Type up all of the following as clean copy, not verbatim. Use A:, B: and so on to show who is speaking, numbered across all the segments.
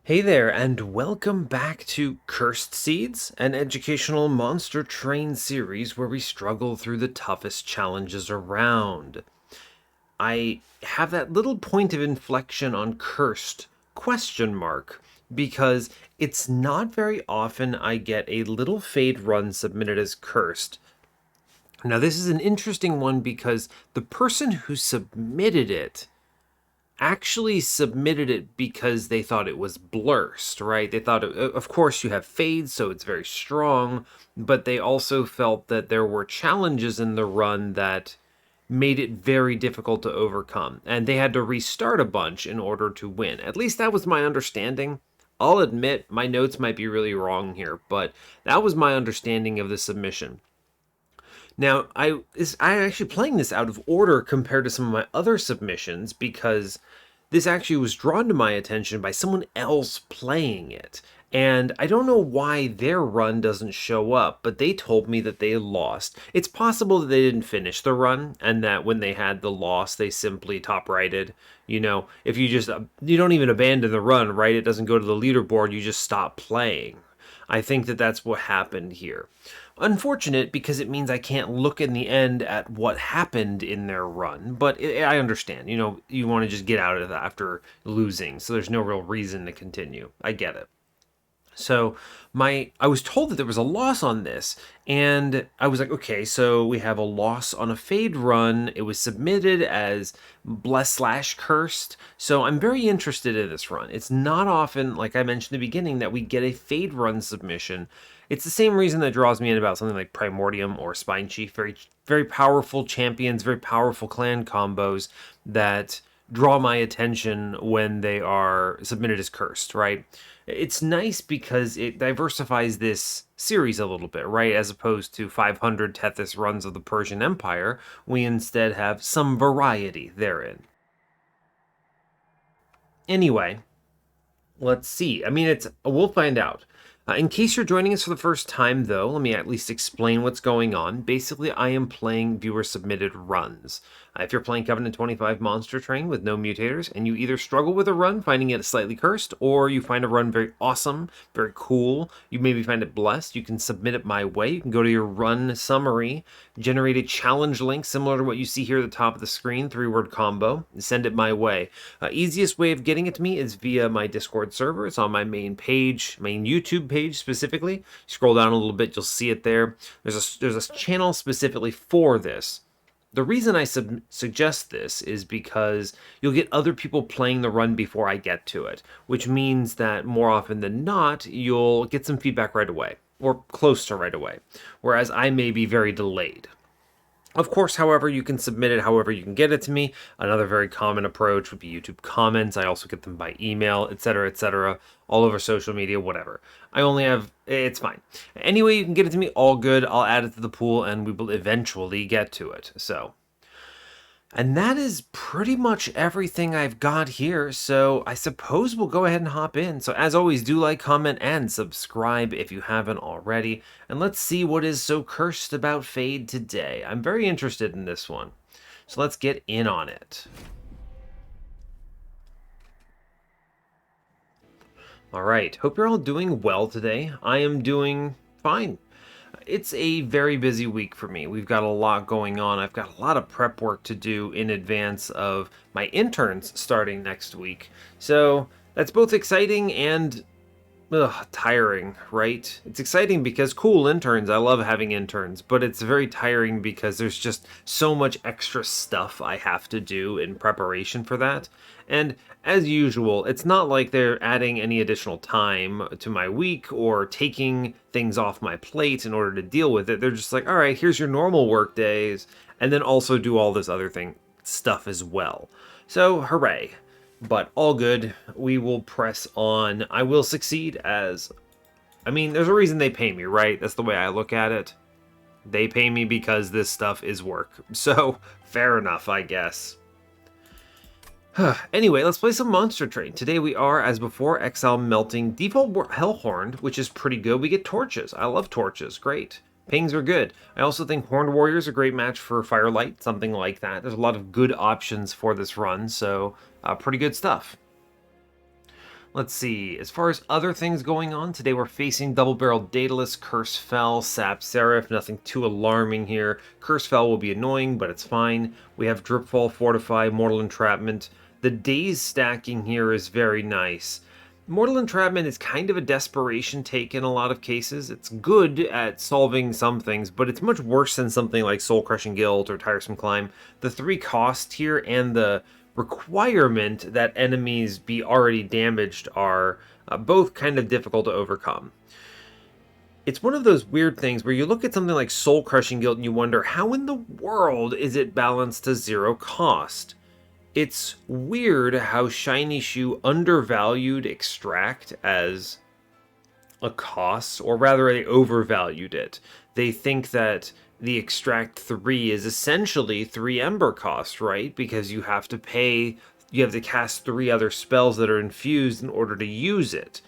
A: Hey there, and welcome back to Cursed Seeds, an educational monster train series where we struggle through the toughest challenges around. I have that little point of inflection on cursed question mark because it's not very often I get a little fade run submitted as cursed. Now, this is an interesting one because the person who submitted it actually submitted it because they thought it was blurst, right? They thought, of course, you have fades, so it's very strong, but they also felt that there were challenges in the run that made it very difficult to overcome, and they had to restart a bunch in order to win. At least that was my understanding. I'll admit my notes might be really wrong here, but that was my understanding of the submission. Now, I actually playing this out of order compared to some of my other submissions because this actually was drawn to my attention by someone else playing it. And I don't know why their run doesn't show up, but they told me that they lost. It's possible that they didn't finish the run and that when they had the loss, they simply top righted. You know, if you don't even abandon the run, right? It doesn't go to the leaderboard, you just stop playing. I think that that's what happened here. Unfortunate because it means I can't look in the end at what happened in their run, but I understand. You know, you want to just get out of it after losing, so there's no real reason to continue. I get it. So I was told that there was a loss on this, and I was like, okay, so we have a loss on a fade run. It was submitted as blessed slash cursed. So I'm very interested in this run. It's not often, like I mentioned in the beginning, that we get a fade run submission. It's the same reason that draws me in about something like Primordium or Spine Chief. Very, very powerful champions, very powerful clan combos that draw my attention when they are submitted as cursed, right? It's nice because it diversifies this series a little bit, right? As opposed to 500 Tethys runs of the Persian Empire, we instead have some variety therein. Anyway, let's see. I mean, we'll find out. In case you're joining us for the first time, though, let me at least explain what's going on. Basically, I am playing viewer-submitted runs. If you're playing Covenant 25 Monster Train with no mutators, and you either struggle with a run, finding it slightly cursed, or you find a run very awesome, very cool, you maybe find it blessed, you can submit it my way. You can go to your run summary, generate a challenge link similar to what you see here at the top of the screen, 3-word combo, and send it my way. Easiest way of getting it to me is via my Discord server. It's on my main page, main YouTube page specifically. Scroll down a little bit, you'll see it there. There's a channel specifically for this. The reason I suggest this is because you'll get other people playing the run before I get to it, which means that more often than not, you'll get some feedback right away, or close to right away, whereas I may be very delayed. Of course, however, you can submit it however you can get it to me. Another very common approach would be YouTube comments. I also get them by email, etc., all over social media, whatever. It's fine. Anyway, you can get it to me, all good. I'll add it to the pool, and we will eventually get to it. So, and that is pretty much everything I've got here, so I suppose we'll go ahead and hop in. So as always, do like, comment, and subscribe if you haven't already. And let's see what is so cursed about Fade today. I'm very interested in this one. So let's get in on it. Alright, hope you're all doing well today. I am doing fine. It's a very busy week for me. We've got a lot going on. I've got a lot of prep work to do in advance of my interns starting next week. So that's both exciting and tiring, right? It's exciting because cool interns. I love having interns, but it's very tiring because there's just so much extra stuff I have to do in preparation for that. And as usual, it's not like they're adding any additional time to my week or taking things off my plate in order to deal with it. They're just like, all right, here's your normal work days, and then also do all this other stuff as well. So hooray. But all good. We will press on. I will succeed there's a reason they pay me, right? That's the way I look at it. They pay me because this stuff is work. So, fair enough, I guess. Anyway, let's play some Monster Train. Today we are, as before, Exile melting default Hellhorned, which is pretty good. We get torches. I love torches. Great. Pings are good. I also think Horned Warrior's a great match for Firelight, something like that. There's a lot of good options for this run, so pretty good stuff. Let's see, as far as other things going on, today we're facing double-barreled Daedalus, Curse Fell, Sap Seraph, nothing too alarming here. Curse Fell will be annoying, but it's fine. We have Dripfall, Fortify, Mortal Entrapment. The days stacking here is very nice. Mortal Entrapment is kind of a desperation take in a lot of cases. It's good at solving some things, but it's much worse than something like Soul Crushing Guilt or Tiresome Climb. The 3 cost here and the requirement that enemies be already damaged are both kind of difficult to overcome. It's one of those weird things where you look at something like Soul Crushing Guilt and you wonder, how in the world is it balanced to 0 cost? It's weird how Shiny Shoe undervalued Extract as a cost, or rather they overvalued it. They think that the Extract 3 is essentially 3 Ember cost, right? Because you have to cast 3 other spells that are infused in order to use it.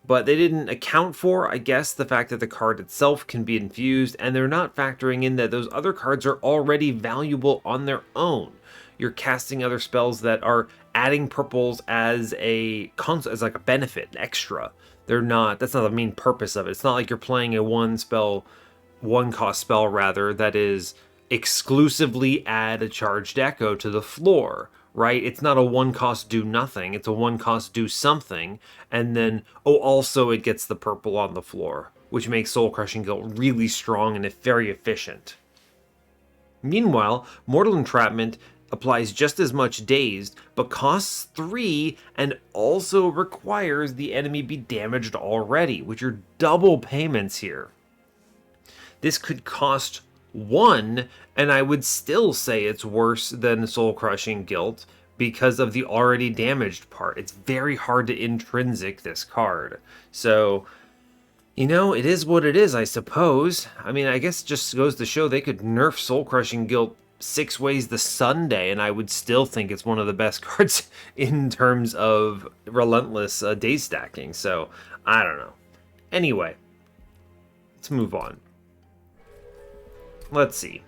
A: But they didn't account for, I guess, the fact that the card itself can be infused, and they're not factoring in that those other cards are already valuable on their own. You're casting other spells that are adding purples as like a benefit, an extra. That's not the main purpose of it. It's not like you're playing a one cost spell rather, that is exclusively add a charged echo to the floor, right? It's not a 1 cost do nothing, it's a 1 cost do something, and then, also it gets the purple on the floor, which makes Soul Crushing Guilt really strong and very efficient. Meanwhile, Mortal Entrapment applies just as much dazed, but costs 3 and also requires the enemy be damaged already, which are double payments here. This could cost 1, and I would still say it's worse than Soul Crushing Guilt because of the already damaged part. It's very hard to intrinsic this card. So, it is what it is, I suppose. I mean, I guess it just goes to show they could nerf Soul Crushing Guilt 6 ways the Sunday, and I would still think it's one of the best cards in terms of relentless day stacking. So, I don't know. Anyway, let's move on. Let's see.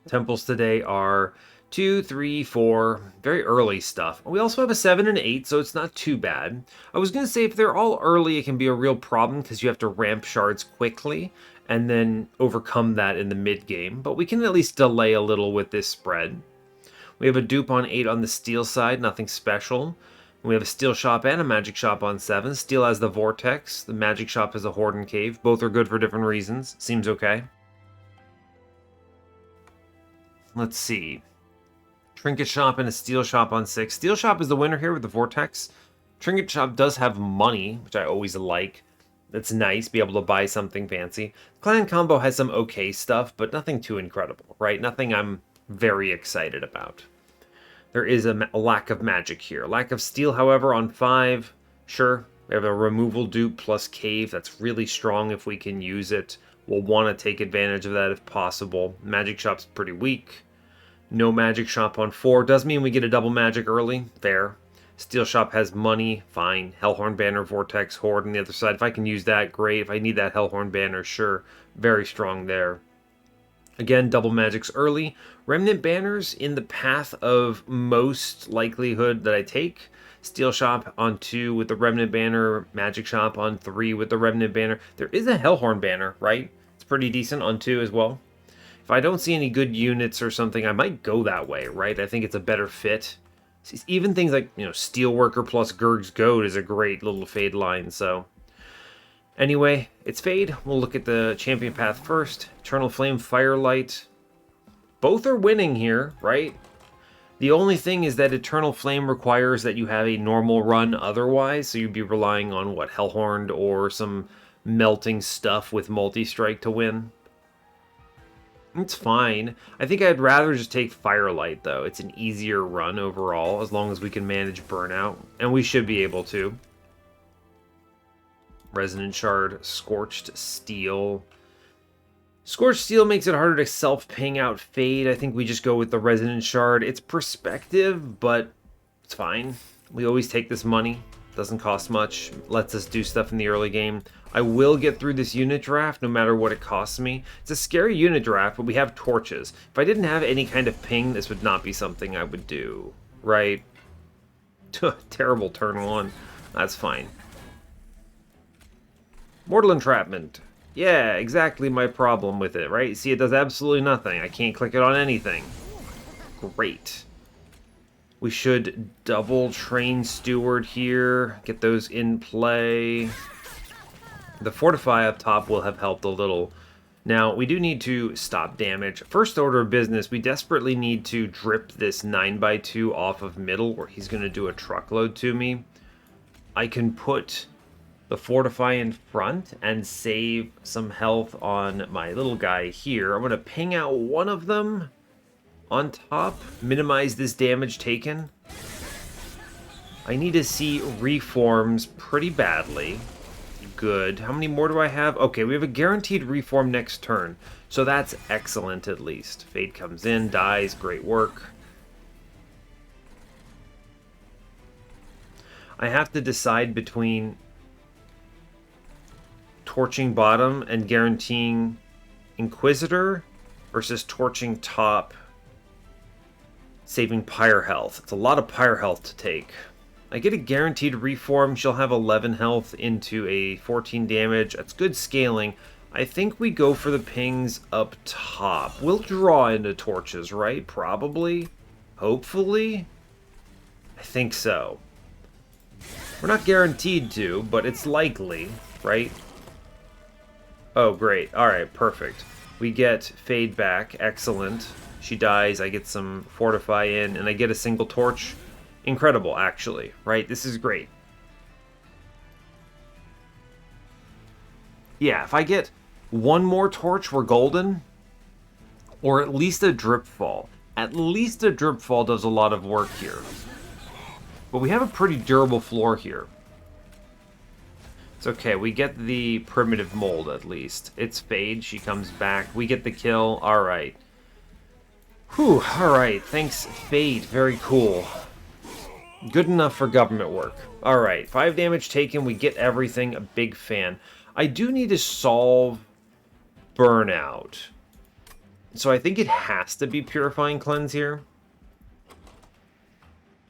A: Temples today are 2, 3, 4, very early stuff. We also have a 7 and 8, so it's not too bad. I was going to say if they're all early, it can be a real problem because you have to ramp shards quickly and then overcome that in the mid-game, but we can at least delay a little with this spread. We have a dupe on 8 on the steel side, nothing special. We have a steel shop and a magic shop on 7. Steel has the vortex, the magic shop has a horde and cave. Both are good for different reasons. Seems okay. Let's see. Trinket shop and a steel shop on 6. Steel shop is the winner here with the vortex. Trinket shop does have money, which I always like. That's nice, be able to buy something fancy. Clan combo has some okay stuff, but nothing too incredible, right? Nothing I'm very excited about. There is a lack of magic here. Lack of steel, however, on 5. Sure, we have a removal dupe plus cave. That's really strong if we can use it. We'll want to take advantage of that if possible. Magic shop's pretty weak. No magic shop on 4. Does mean we get a double magic early. Fair. Steel shop has money. Fine. Hellhorned banner, vortex, horde on the other side. If I can use that, great. If I need that Hellhorned banner, sure. Very strong there. Again, double magics early. Remnant banners in the path of most likelihood that I take. Steel shop on 2 with the remnant banner. Magic shop on 3 with the remnant banner. There is a Hellhorned banner, right? It's pretty decent on 2 as well. If I don't see any good units or something, I might go that way, right? I think it's a better fit. Even things like, Steelworker plus Gurg's Goad is a great little fade line, so. Anyway, it's fade. We'll look at the champion path first. Eternal Flame, Firelight. Both are winning here, right? The only thing is that Eternal Flame requires that you have a normal run otherwise, so you'd be relying on, Hellhorned or some melting stuff with multi-strike to win. It's fine. I think I'd rather just take Firelight, though. It's an easier run overall, as long as we can manage burnout. And we should be able to. Resonant Shard, Scorched Steel. Scorched Steel makes it harder to self-ping out Fade. I think we just go with the Resonant Shard. It's perspective, but it's fine. We always take this money. Doesn't cost much. Lets us do stuff in the early game. I will get through this unit draft no matter what it costs me. It's a scary unit draft, but we have torches. If I didn't have any kind of ping, this would not be something I would do, right? Terrible turn 1. That's fine. Mortal Entrapment. Yeah, exactly my problem with it, right? See, it does absolutely nothing. I can't click it on anything. Great. We should double Train Steward here. Get those in play. The Fortify up top will have helped a little. Now, we do need to stop damage. First order of business, we desperately need to drip this 9x2 off of middle, or he's going to do a truckload to me. I can put the Fortify in front and save some health on my little guy here. I'm going to ping out one of them on top, minimize this damage taken. I need to see reforms pretty badly. Good. How many more do I have? Okay, we have a guaranteed reform next turn, so that's excellent at least. Fade comes in, dies, great work. I have to decide between torching bottom and guaranteeing Inquisitor versus torching top, saving Pyre health. It's a lot of Pyre health to take. I get a guaranteed reform. She'll have 11 health into a 14 damage. That's good scaling. I think we go for the pings up top. We'll draw into torches, right? Probably. Hopefully. I think so. We're not guaranteed to, but it's likely, right? Oh, great. Alright, perfect. We get Fade back. Excellent. She dies. I get some Fortify in, and I get a single torch. Incredible, actually, right? This is great. Yeah, if I get one more torch, we're golden. Or at least a drip fall. At least a drip fall does a lot of work here. But we have a pretty durable floor here. It's okay, we get the primitive mold at least. It's Fade, she comes back. We get the kill, alright. Whew, alright, thanks Fade, very cool. Good enough for government work. Alright, 5 damage taken, we get everything, a big fan. I do need to solve burnout. So I think it has to be Purifying Cleanse here.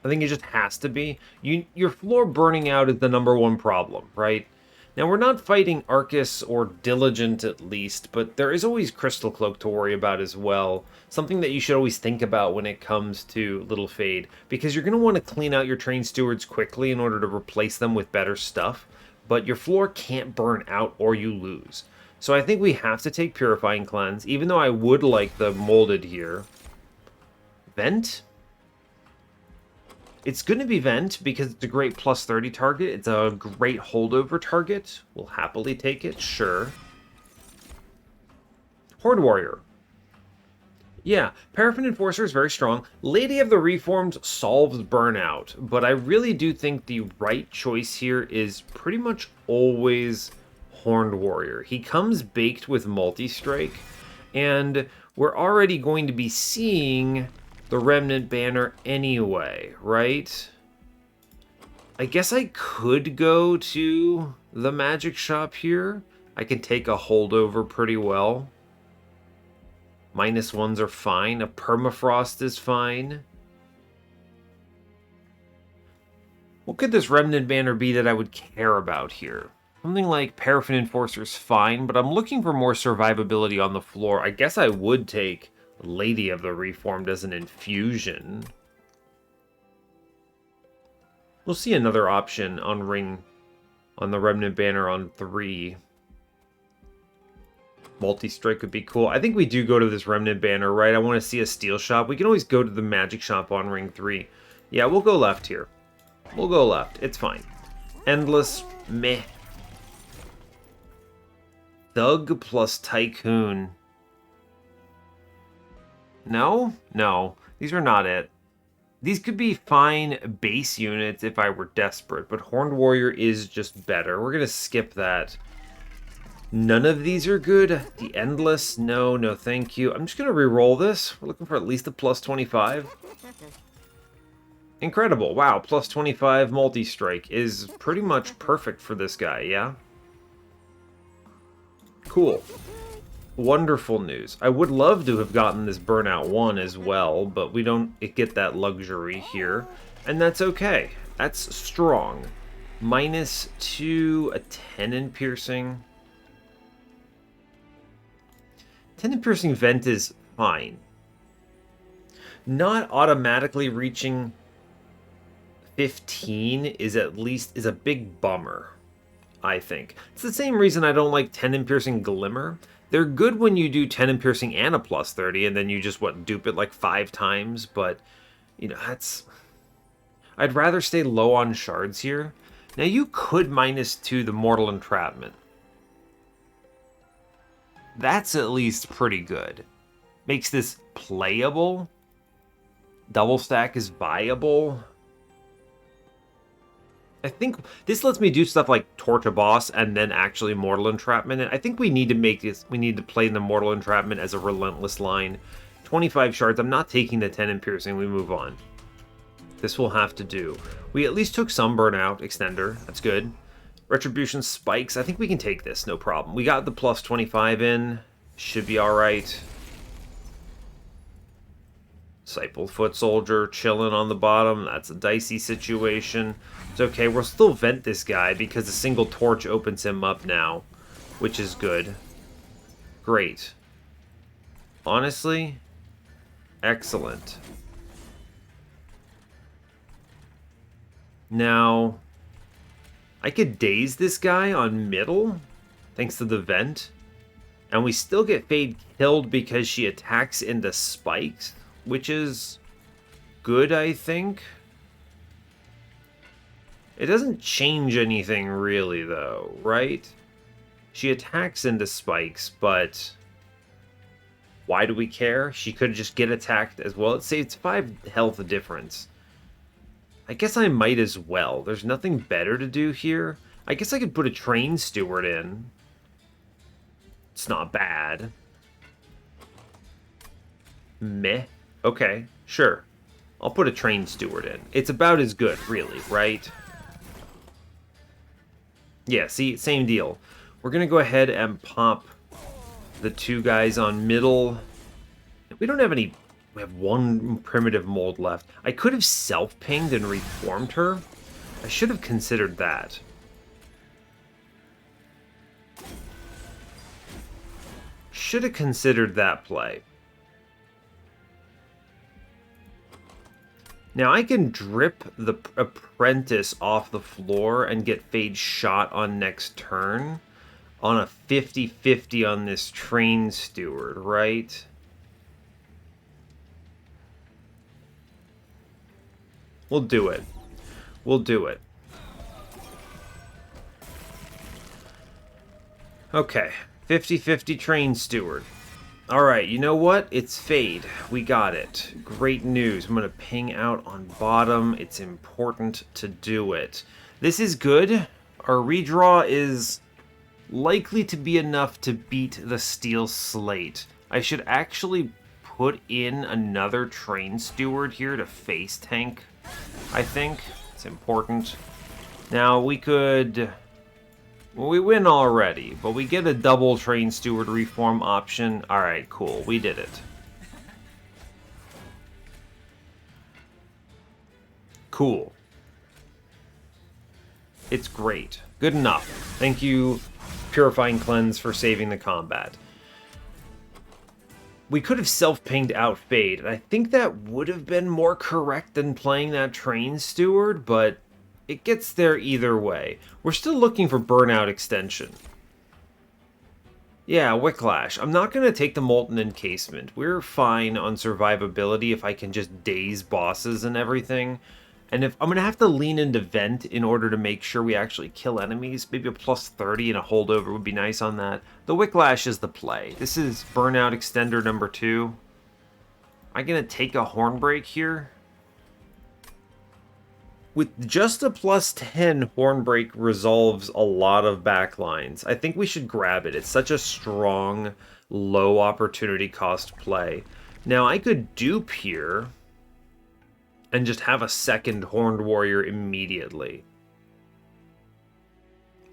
A: I think it just has to be. Your floor burning out is the #1 problem, right? Now, we're not fighting Arcus or Diligent at least, but there is always Crystal Cloak to worry about as well. Something that you should always think about when it comes to Little Fade, because you're going to want to clean out your Train Stewards quickly in order to replace them with better stuff, but your floor can't burn out or you lose. So I think we have to take Purifying Cleanse, even though I would like the Molded here. Vent? It's going to be Vent because it's a great +30 target. It's a great holdover target. We'll happily take it, sure. Horde Warrior. Yeah, Paraffin Enforcer is very strong. Lady of the Reformed solves burnout, but I really do think the right choice here is pretty much always Horned Warrior. He comes baked with multi-strike, and we're already going to be seeing the Remnant banner anyway, right? I guess I could go to the magic shop here. I can take a holdover pretty well. -1s are fine. A permafrost is fine. What could this Remnant banner be that I would care about here? Something like Paraffin Enforcer's fine, but I'm looking for more survivability on the floor. I guess I would take Lady of the Reformed as an infusion. We'll see another option on ring on the Remnant banner on 3. Multi-strike would be cool. I think we do go to this Remnant banner, right? I want to see a steel shop. We can always go to the magic shop on ring 3. Yeah, we'll go left here. We'll go left. It's fine. Endless, meh. Thug plus Tycoon. No? No. These are not it. These could be fine base units if I were desperate, but Horned Warrior is just better. We're going to skip that. None of these are good. The Endless, no, no thank you. I'm just going to re-roll this. We're looking for at least a +25. Incredible. Wow, +25 multi-strike is pretty much perfect for this guy, yeah? Cool. Wonderful news. I would love to have gotten this Burnout 1 as well, but we don't get that luxury here, and that's okay. That's strong. -2, a 10 in piercing. 10 in piercing vent is fine. Not automatically reaching 15 is a big bummer, I think. It's the same reason I don't like 10 in piercing glimmer. They're good when you do 10 in piercing and a plus 30, and then you just, dupe it like 5 times, but, that's... I'd rather stay low on shards here. Now, you could -2 the mortal entrapment. That's at least pretty good. Makes this playable. Double stack is viable. I think this lets me do stuff like torch a boss and then actually mortal entrapment. And I think we need to play in the mortal entrapment as a relentless line. 25 shards. I'm not taking the 10 in piercing. We move on. This will have to do. We at least took some burnout extender. That's good. Retribution spikes. I think we can take this. No problem. We got the plus 25 in. Should be all right. Disciple Foot Soldier chilling on the bottom. That's a dicey situation. It's okay. We'll still vent this guy because a single torch opens him up now, which is good. Great. Honestly, excellent. Now, I could daze this guy on middle, thanks to the vent, and we still get Fade killed because she attacks into spikes, which is good, I think. It doesn't change anything really, though, right? She attacks into spikes, but why do we care? She could just get attacked as well. Let's say it's 5 health difference. I guess I might as well. There's nothing better to do here. I guess I could put a train steward in. It's not bad. Meh. Okay, sure. I'll put a train steward in. It's about as good, really, right? Yeah, see, same deal. We're going to go ahead and pop the 2 guys on middle. We don't have any... We have 1 primitive mold left. I could have self-pinged and reformed her. I should have considered that. Should have considered that play. Now I can drip the apprentice off the floor and get Fade shot on next turn on a 50-50 on this train steward, right? We'll do it. We'll do it. Okay, 50-50 train steward. Alright, you know what? It's Fade. We got it. Great news. I'm going to ping out on bottom. It's important to do it. This is good. Our redraw is likely to be enough to beat the Steel Slate. I should actually put in another train steward here to face tank, I think. It's important. Now, we could... Well, we win already, but we get a double train steward reform option. Alright, cool. We did it. Cool. It's great. Good enough. Thank you, Purifying Cleanse, for saving the combat. We could have self-pinged out Fade, and I think that would have been more correct than playing that train steward, but it gets there either way. We're still looking for burnout extension. Yeah, Wicklash. I'm not going to take the Molten Encasement. We're fine on survivability if I can just daze bosses and everything. And if I'm going to have to lean into Vent in order to make sure we actually kill enemies, maybe a plus 30 and a holdover would be nice on that. The Wicklash is the play. This is Burnout Extender number 2. Am I going to take a Hornbreak here? With just a plus 10, Hornbreak resolves a lot of backlines. I think we should grab it. It's such a strong, low opportunity cost play. Now, I could dupe here and just have a second Horned Warrior immediately.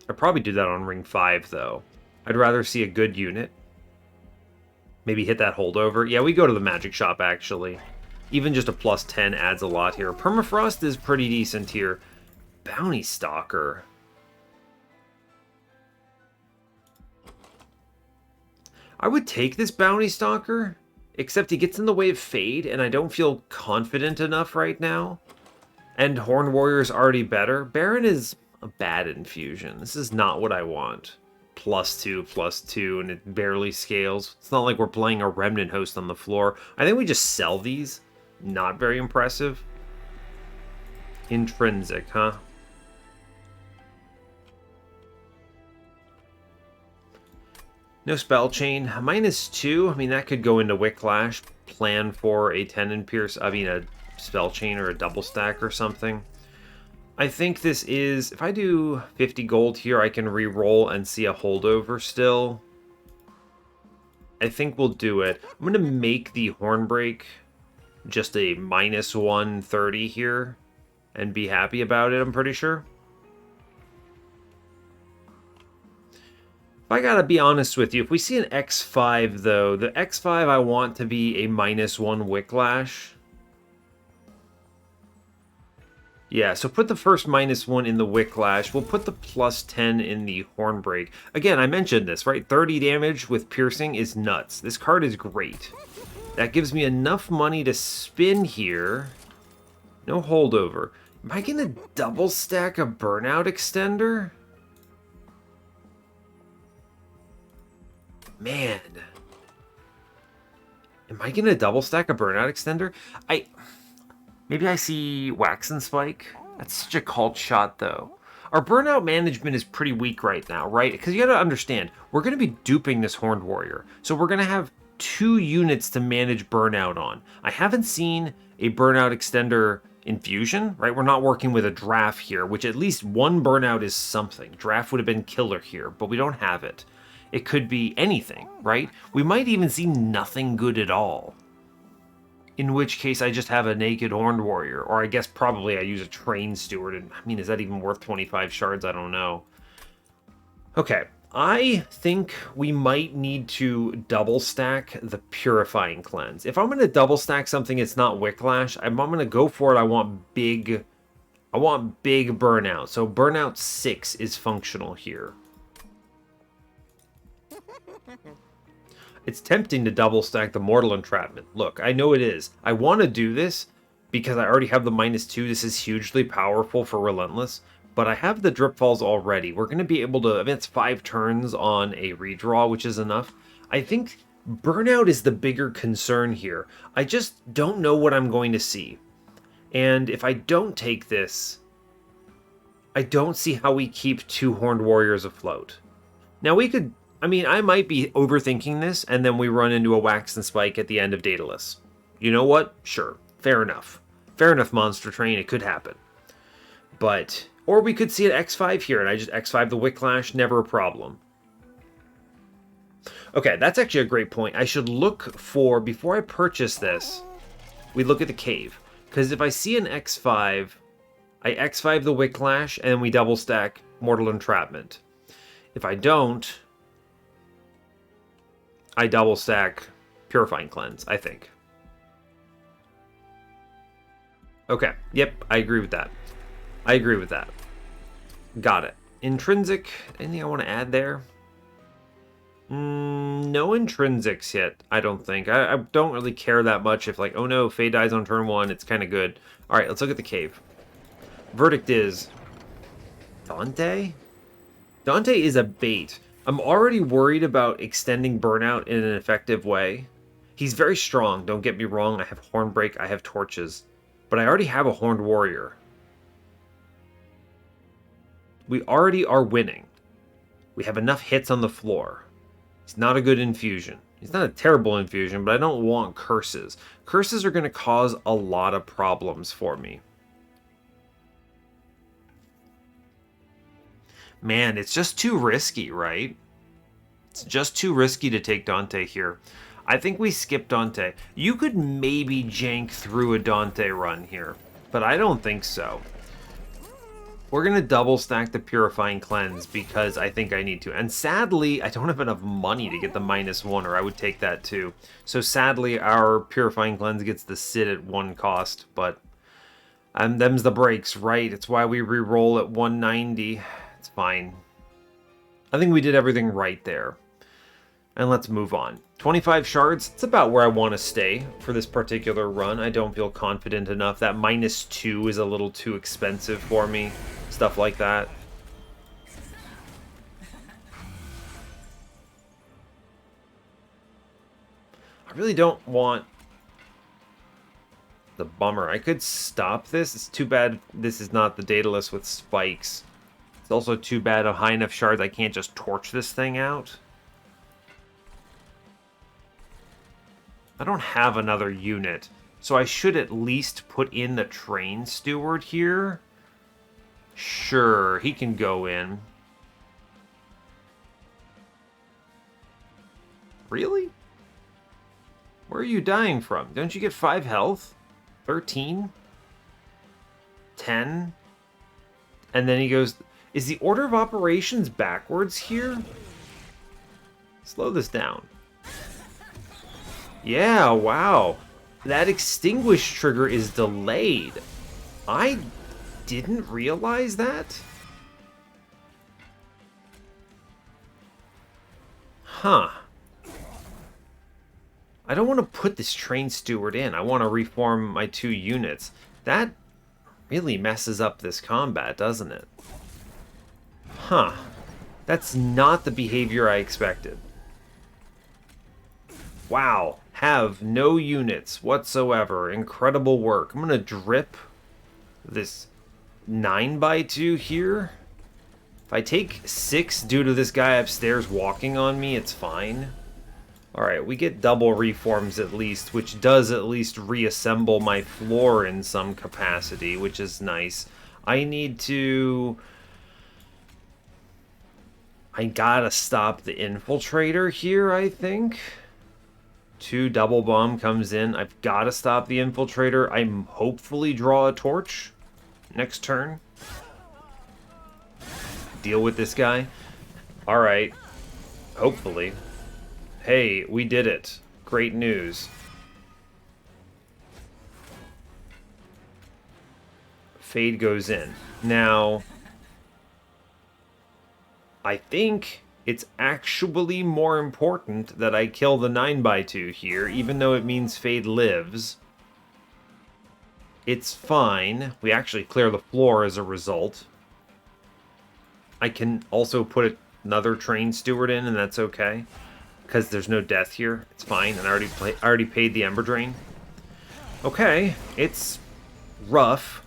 A: I'd probably do that on Ring 5, though. I'd rather see a good unit. Maybe hit that holdover. Yeah, we go to the magic shop, actually. Even just a plus 10 adds a lot here. Permafrost is pretty decent here. Bounty Stalker. I would take this Bounty Stalker, except he gets in the way of Fade, and I don't feel confident enough right now. And Horned Warrior is already better. Baron is a bad infusion. This is not what I want. +2/+2, and it barely scales. It's not like we're playing a Remnant Host on the floor. I think we just sell these. Not very impressive. Intrinsic, huh? No spell chain. -2. I mean, that could go into Wicklash. Plan for a Tendon Pierce. I mean, a spell chain or a double stack or something. I think this is... If I do 50 gold here, I can re-roll and see a holdover still. I think we'll do it. I'm going to make the Hornbreak just a -130 here and be happy about it, I'm pretty sure. I gotta be honest with you, if we see an X5 though, the X5 I want to be a -1 Wicklash. Yeah, so put the first -1 in the Wicklash. We'll put the +10 in the Hornbreak. Again, I mentioned this, right? 30 damage with Piercing is nuts. This card is great. That gives me enough money to spin here. No holdover. Am I gonna double stack a Burnout Extender? Man. Am I gonna double stack a Burnout Extender? Maybe I see Wax and Spike. That's such a cult shot, though. Our burnout management is pretty weak right now, right? Because you gotta understand, we're gonna be duping this Horned Warrior. So we're gonna have 2 units to manage burnout on. I haven't seen a Burnout Extender infusion, right? We're not working with a draft here, which at least 1 burnout is something. Draft would have been killer here, but we don't have it. It could be anything, right? We might even see nothing good at all. In which case I just have a naked Horned Warrior. Or I guess probably I use a Train Steward. And I mean, is that even worth 25 shards? I don't know. Okay, I think we might need to double stack the Purifying Cleanse. If I'm going to double stack something it's not Wicklash, I'm going to go for it. I want big burnout. So burnout 6 is functional here. It's tempting to double stack the Mortal Entrapment. Look, I know it is. I want to do this because I already have the -2. This is hugely powerful for Relentless, but I have the Drip Falls already. We're going to be able to advance 5 turns on a redraw, which is enough. I think Burnout is the bigger concern here. I just don't know what I'm going to see. And if I don't take this, I don't see how we keep 2 Horned Warriors afloat. Now we could... I mean, I might be overthinking this, and then we run into a Wax and Spike at the end of Daedalus. You know what? Sure. Fair enough. Fair enough, Monster Train. It could happen. But... Or we could see an X5 here, and I just X5 the Wicklash. Never a problem. Okay, that's actually a great point. I should look for... Before I purchase this, we look at the cave. Because if I see an X5, I X5 the Wicklash, and then we double stack Mortal Entrapment. If I don't... I double stack Purifying Cleanse, I think. Okay, yep, I agree with that. I agree with that. Got it. Intrinsic, anything I want to add there? No intrinsics yet, I don't think. I don't really care that much if, like, oh no, Faye dies on turn 1, it's kind of good. Alright, let's look at the cave. Verdict is... Dante? Dante is a bait. I'm already worried about extending Burnout in an effective way. He's very strong, don't get me wrong. I have Hornbreak, I have Torches. But I already have a Horned Warrior. We already are winning. We have enough hits on the floor. He's not a good infusion. He's not a terrible infusion, but I don't want curses. Curses are going to cause a lot of problems for me. Man, it's just too risky, right? It's just too risky to take Dante here. I think we skip Dante. You could maybe jank through a Dante run here, but I don't think so. We're going to double stack the Purifying Cleanse because I think I need to. And sadly, I don't have enough money to get the -1, or I would take that too. So sadly, our Purifying Cleanse gets to sit at 1 cost, but And them's the breaks, right? It's why we re-roll at 190. It's fine. I think we did everything right there. And let's move on. 25 shards, it's about where I want to stay for this particular run. I don't feel confident enough. That -2 is a little too expensive for me. Stuff like that. I really don't want the bummer. I could stop this. It's too bad this is not the Daedalus with spikes. It's also too bad of high enough shards I can't just torch this thing out. I don't have another unit, so I should at least put in the train steward here. Sure, he can go in. Really? Where are you dying from? Don't you get 5 health? 13? 10? And then he goes... Is the order of operations backwards here? Slow this down. Yeah, wow. That extinguish trigger is delayed. I didn't realize that? Huh. I don't want to put this train steward in. I want to reform my 2 units. That really messes up this combat, doesn't it? Huh. That's not the behavior I expected. Wow. Have no units whatsoever. Incredible work. I'm going to drip this 9x2 here. If I take 6 due to this guy upstairs walking on me, it's fine. Alright, we get double reforms at least, which does at least reassemble my floor in some capacity, which is nice. I need to... I gotta stop the infiltrator here, I think. 2 double bomb comes in. I've gotta stop the infiltrator. I'm hopefully draw a torch next turn. Deal with this guy. Alright. Hopefully. Hey, we did it. Great news. Fade goes in. Now, I think it's actually more important that I kill the 9x2 here, even though it means Fade lives. It's fine. We actually clear the floor as a result. I can also put another train steward in, and that's okay. Because there's no death here. It's fine, and I already paid the Ember Drain. Okay, it's rough.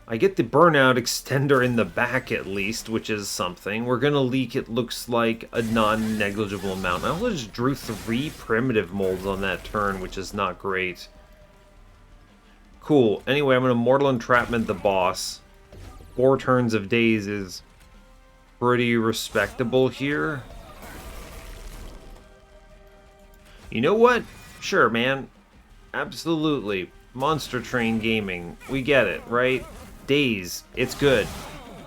A: I get the burnout extender in the back at least, which is something. We're gonna leak, it looks like, a non-negligible amount. I also just drew 3 primitive molds on that turn, which is not great. Cool. Anyway, I'm gonna Mortal Entrapment the boss. 4 turns of days is pretty respectable here. You know what? Sure, man. Absolutely. Monster Train Gaming. We get it, right? Days. It's good.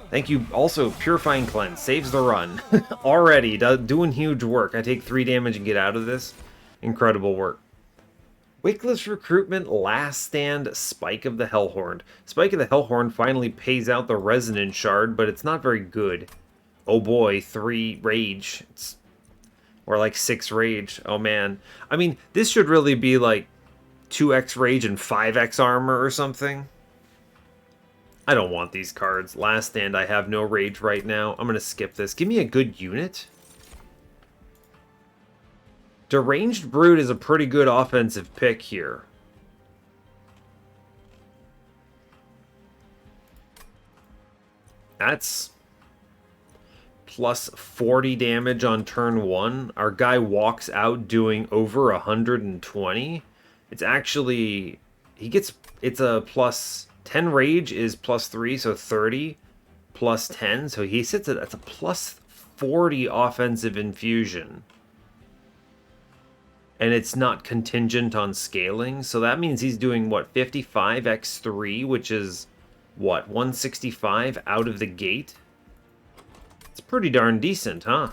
A: Thank you. Also, Purifying Cleanse. Saves the run. Already. Doing huge work. I take 3 damage and get out of this. Incredible work. Wickless Recruitment, Last Stand, Spike of the Hellhorned. Spike of the Hellhorned finally pays out the Resonance Shard, but it's not very good. Oh boy, 3 Rage. Or like 6 Rage. Oh man. I mean, this should really be like 2x Rage and 5x Armor or something. I don't want these cards. Last Stand, I have no Rage right now. I'm going to skip this. Give me a good unit. Deranged Brood is a pretty good offensive pick here. That's plus 40 damage on turn 1. Our guy walks out doing over 120. It's actually... It's a plus 10 rage is plus 3, so 30 plus 10. So he sits at... That's a plus 40 offensive infusion. And it's not contingent on scaling. So that means he's doing, what, 55x3, which is, what, 165 out of the gate? It's pretty darn decent, huh?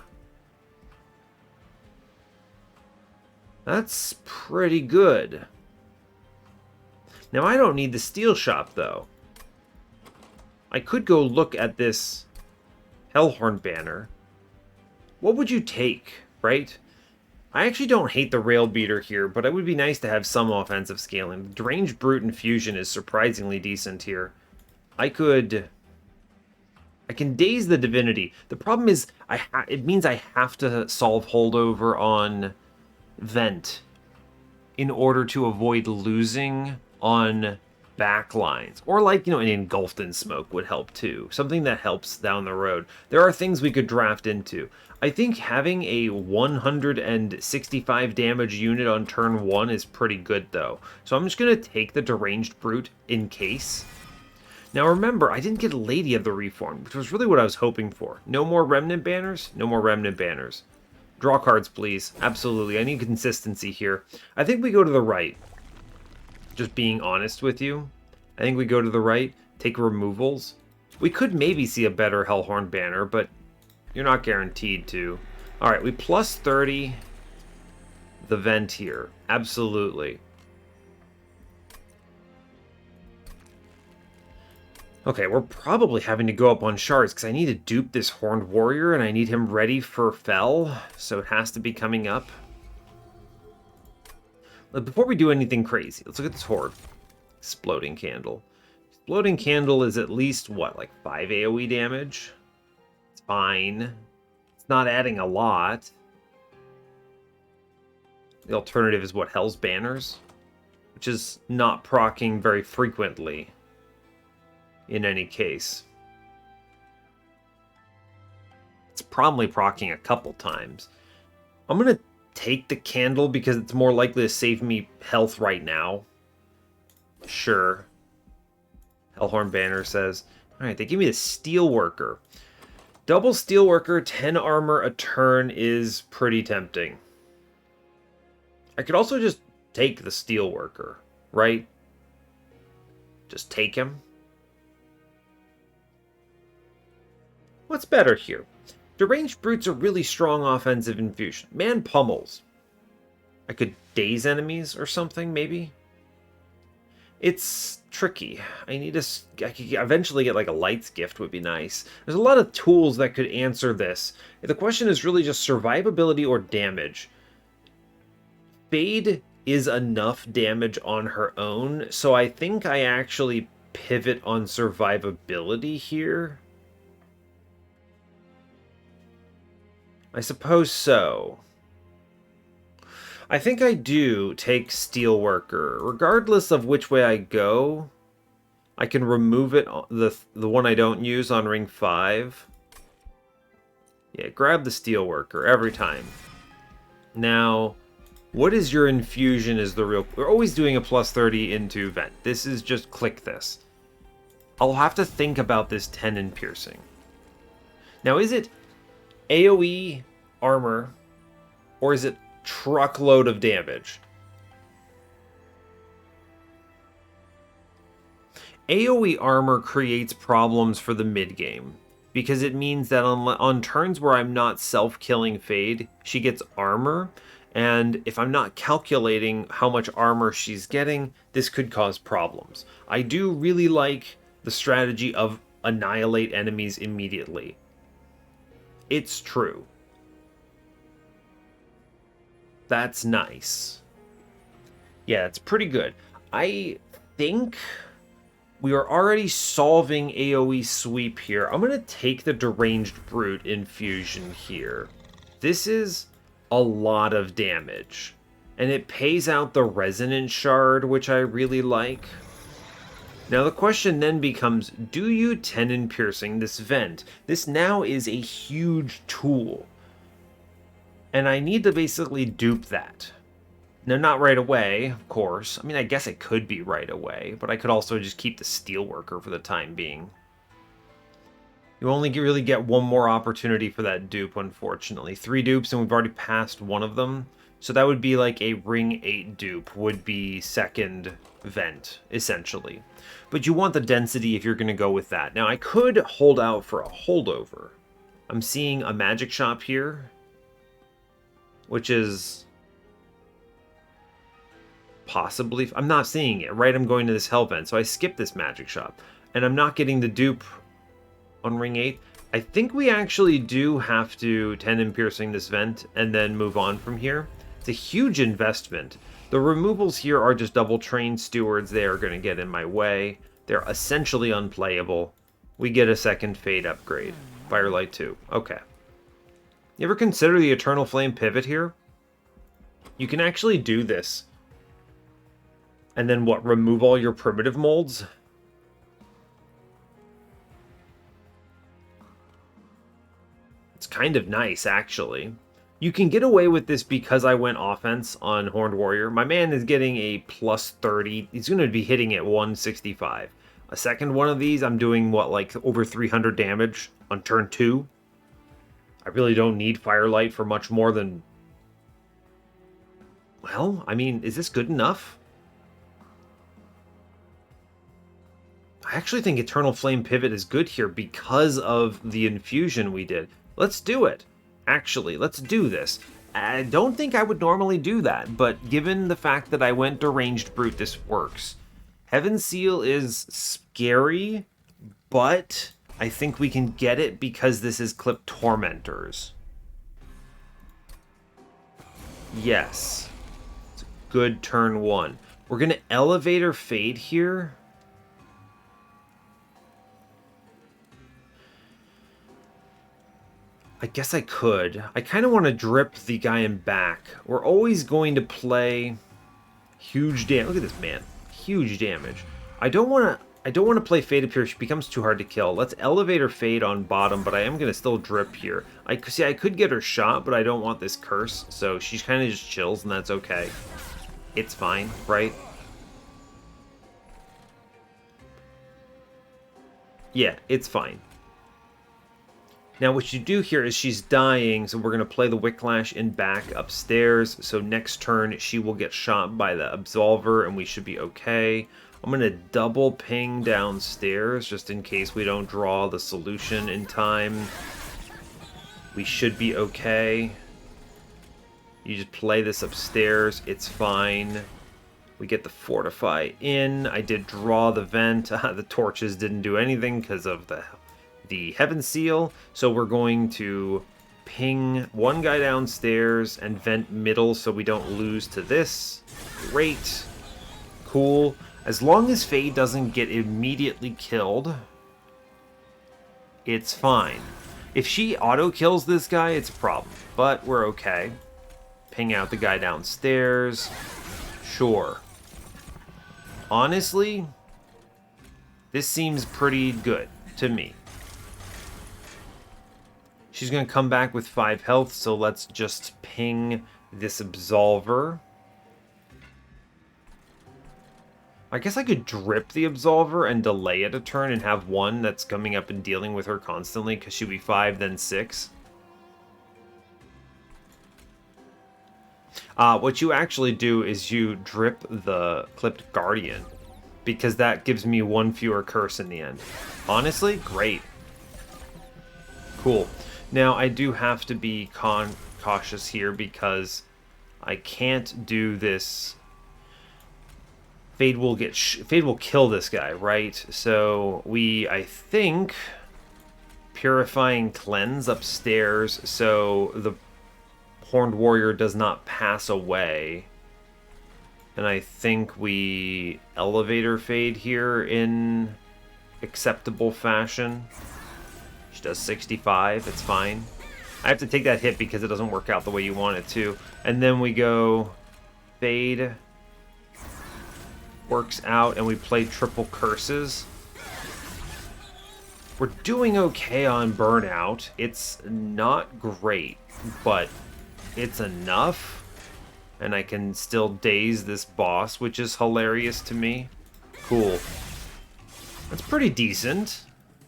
A: That's pretty good. Now, I don't need the steel shop, though. I could go look at this Hellhorned banner. What would you take, right? I actually don't hate the rail beater here, but it would be nice to have some offensive scaling. The deranged brute infusion is surprisingly decent here. I can daze the divinity. The problem is it means I have to solve holdover on vent in order to avoid losing on backlines. Or like, an engulfed in smoke would help too. Something that helps down the road. There are things we could draft into. I think having a 165 damage unit on turn 1 is pretty good though. So I'm just going to take the deranged brute in case. Now remember, I didn't get Lady of the Reformed, which was really what I was hoping for. No more Remnant banners? No more Remnant banners. Draw cards, please. Absolutely. I need consistency here. I think we go to the right. Just being honest with you. I think we go to the right, take removals. We could maybe see a better Hellhorned banner, but you're not guaranteed to. Alright, we plus 30 the vent here. Absolutely. Okay, we're probably having to go up on shards because I need to dupe this Horned Warrior and I need him ready for Fell, so it has to be coming up. Before we do anything crazy, let's look at this Horde. Exploding Candle. Exploding Candle is at least, what, like 5 AoE damage? It's fine. It's not adding a lot. The alternative is what, Hell's Banners? Which is not proccing very frequently. In any case. It's probably proccing a couple times. I'm going to take the candle because it's more likely to save me health right now. Sure. Hellhorn Banner says, alright, they give me the Steelworker. Double Steelworker, 10 armor a turn is pretty tempting. I could also just take the Steelworker, right? Just take him. What's better here? Deranged Brute's a really strong offensive infusion. Man pummels. I could daze enemies or something, maybe? It's tricky. I could eventually get like a Light's Gift would be nice. There's a lot of tools that could answer this. The question is really just survivability or damage. Fade is enough damage on her own, so I think I actually pivot on survivability here. I suppose so. I think I do take Steelworker. Regardless of which way I go, I can remove it, the one I don't use on ring 5. Yeah, grab the Steelworker every time. Now, what is your infusion is the real... We're always doing a plus 30 into vent. This is just click this. I'll have to think about this 10 in piercing. Now, is it AoE armor, or is it truckload of damage? AoE armor creates problems for the mid game because it means that on turns where I'm not self-killing Fade, she gets armor, and if I'm not calculating how much armor she's getting, this could cause problems. I do really like the strategy of annihilate enemies immediately. It's true. That's nice. Yeah, it's pretty good. I think we are already solving AoE sweep here. I'm going to take the Deranged Brute infusion here. This is a lot of damage. And it pays out the Resonant Shard, which I really like. Now the question then becomes, do you 10 in piercing this vent? This now is a huge tool. And I need to basically dupe that. Now not right away, of course. I mean, I guess it could be right away, but I could also just keep the Steelworker for the time being. You only really get one more opportunity for that dupe, unfortunately. 3 dupes and we've already passed one of them. So that would be like a ring 8 dupe would be second vent, essentially. But you want the density if you're going to go with that. Now, I could hold out for a holdover. I'm seeing a magic shop here, which is possibly... I'm not seeing it, right? I'm going to this hell vent, so I skip this magic shop. And I'm not getting the dupe on ring 8. I think we actually do have to tendon piercing this vent and then move on from here. It's a huge investment. The removals here are just double train stewards. They are going to get in my way. They're essentially unplayable. We get a second fade upgrade. Firelight 2. Okay. You ever consider the Eternal Flame pivot here? You can actually do this. And then what? Remove all your primitive molds? It's kind of nice, actually. You can get away with this because I went offense on Horned Warrior. My man is getting a plus 30. He's going to be hitting at 165. A second one of these, I'm doing, what, like over 300 damage on turn 2? I really don't need Firelight for much more than... Well, I mean, is this good enough? I actually think Eternal Flame Pivot is good here because of the infusion we did. Let's do it. Actually, let's do this. I don't think I would normally do that, but given the fact that I went Deranged Brute, this works. Heaven's Seal is scary, but I think we can get it because this is Clip Tormentors. Yes. It's a good turn 1. We're going to Elevator Fade here. I guess I could. I kind of want to drip the guy in back. We're always going to play huge damage. Look at this man. Huge damage. I don't want to play Fade up here. She becomes too hard to kill. Let's Elevator Fade on bottom, but I am going to still drip here. I could get her shot, but I don't want this curse. So she kind of just chills, and that's okay. It's fine, right? Yeah, it's fine. Now what you do here is she's dying, so we're going to play the Wicklash in back upstairs. So next turn she will get shot by the Absolver and we should be okay. I'm going to double ping downstairs just in case we don't draw the solution in time. We should be okay. You just play this upstairs, it's fine. We get the Fortify in. I did draw the vent. The torches didn't do anything because of the Heaven Seal, so we're going to ping one guy downstairs and vent middle so we don't lose to this. Great. Cool. As long as Faye doesn't get immediately killed, it's fine. If she auto-kills this guy, it's a problem, but we're okay. Ping out the guy downstairs. Sure. Honestly, this seems pretty good to me. She's going to come back with 5 health, so let's just ping this Absolver. I guess I could drip the Absolver and delay it a turn and have one that's coming up and dealing with her constantly, because she'll be 5, then 6. What you actually do is you drip the Clipped Guardian, because that gives me 1 fewer curse in the end. Honestly, great. Cool. Now, I do have to be cautious here because I can't do this. Fade will kill this guy, right? So I think, Purifying Cleanse upstairs so the Horned Warrior does not pass away. And I think we Elevator Fade here in acceptable fashion. She does 65, it's fine. I have to take that hit because it doesn't work out the way you want it to. And then we go Fade. Works out, and we play triple curses. We're doing okay on Burnout. It's not great, but it's enough. And I can still daze this boss, which is hilarious to me. Cool. That's pretty decent.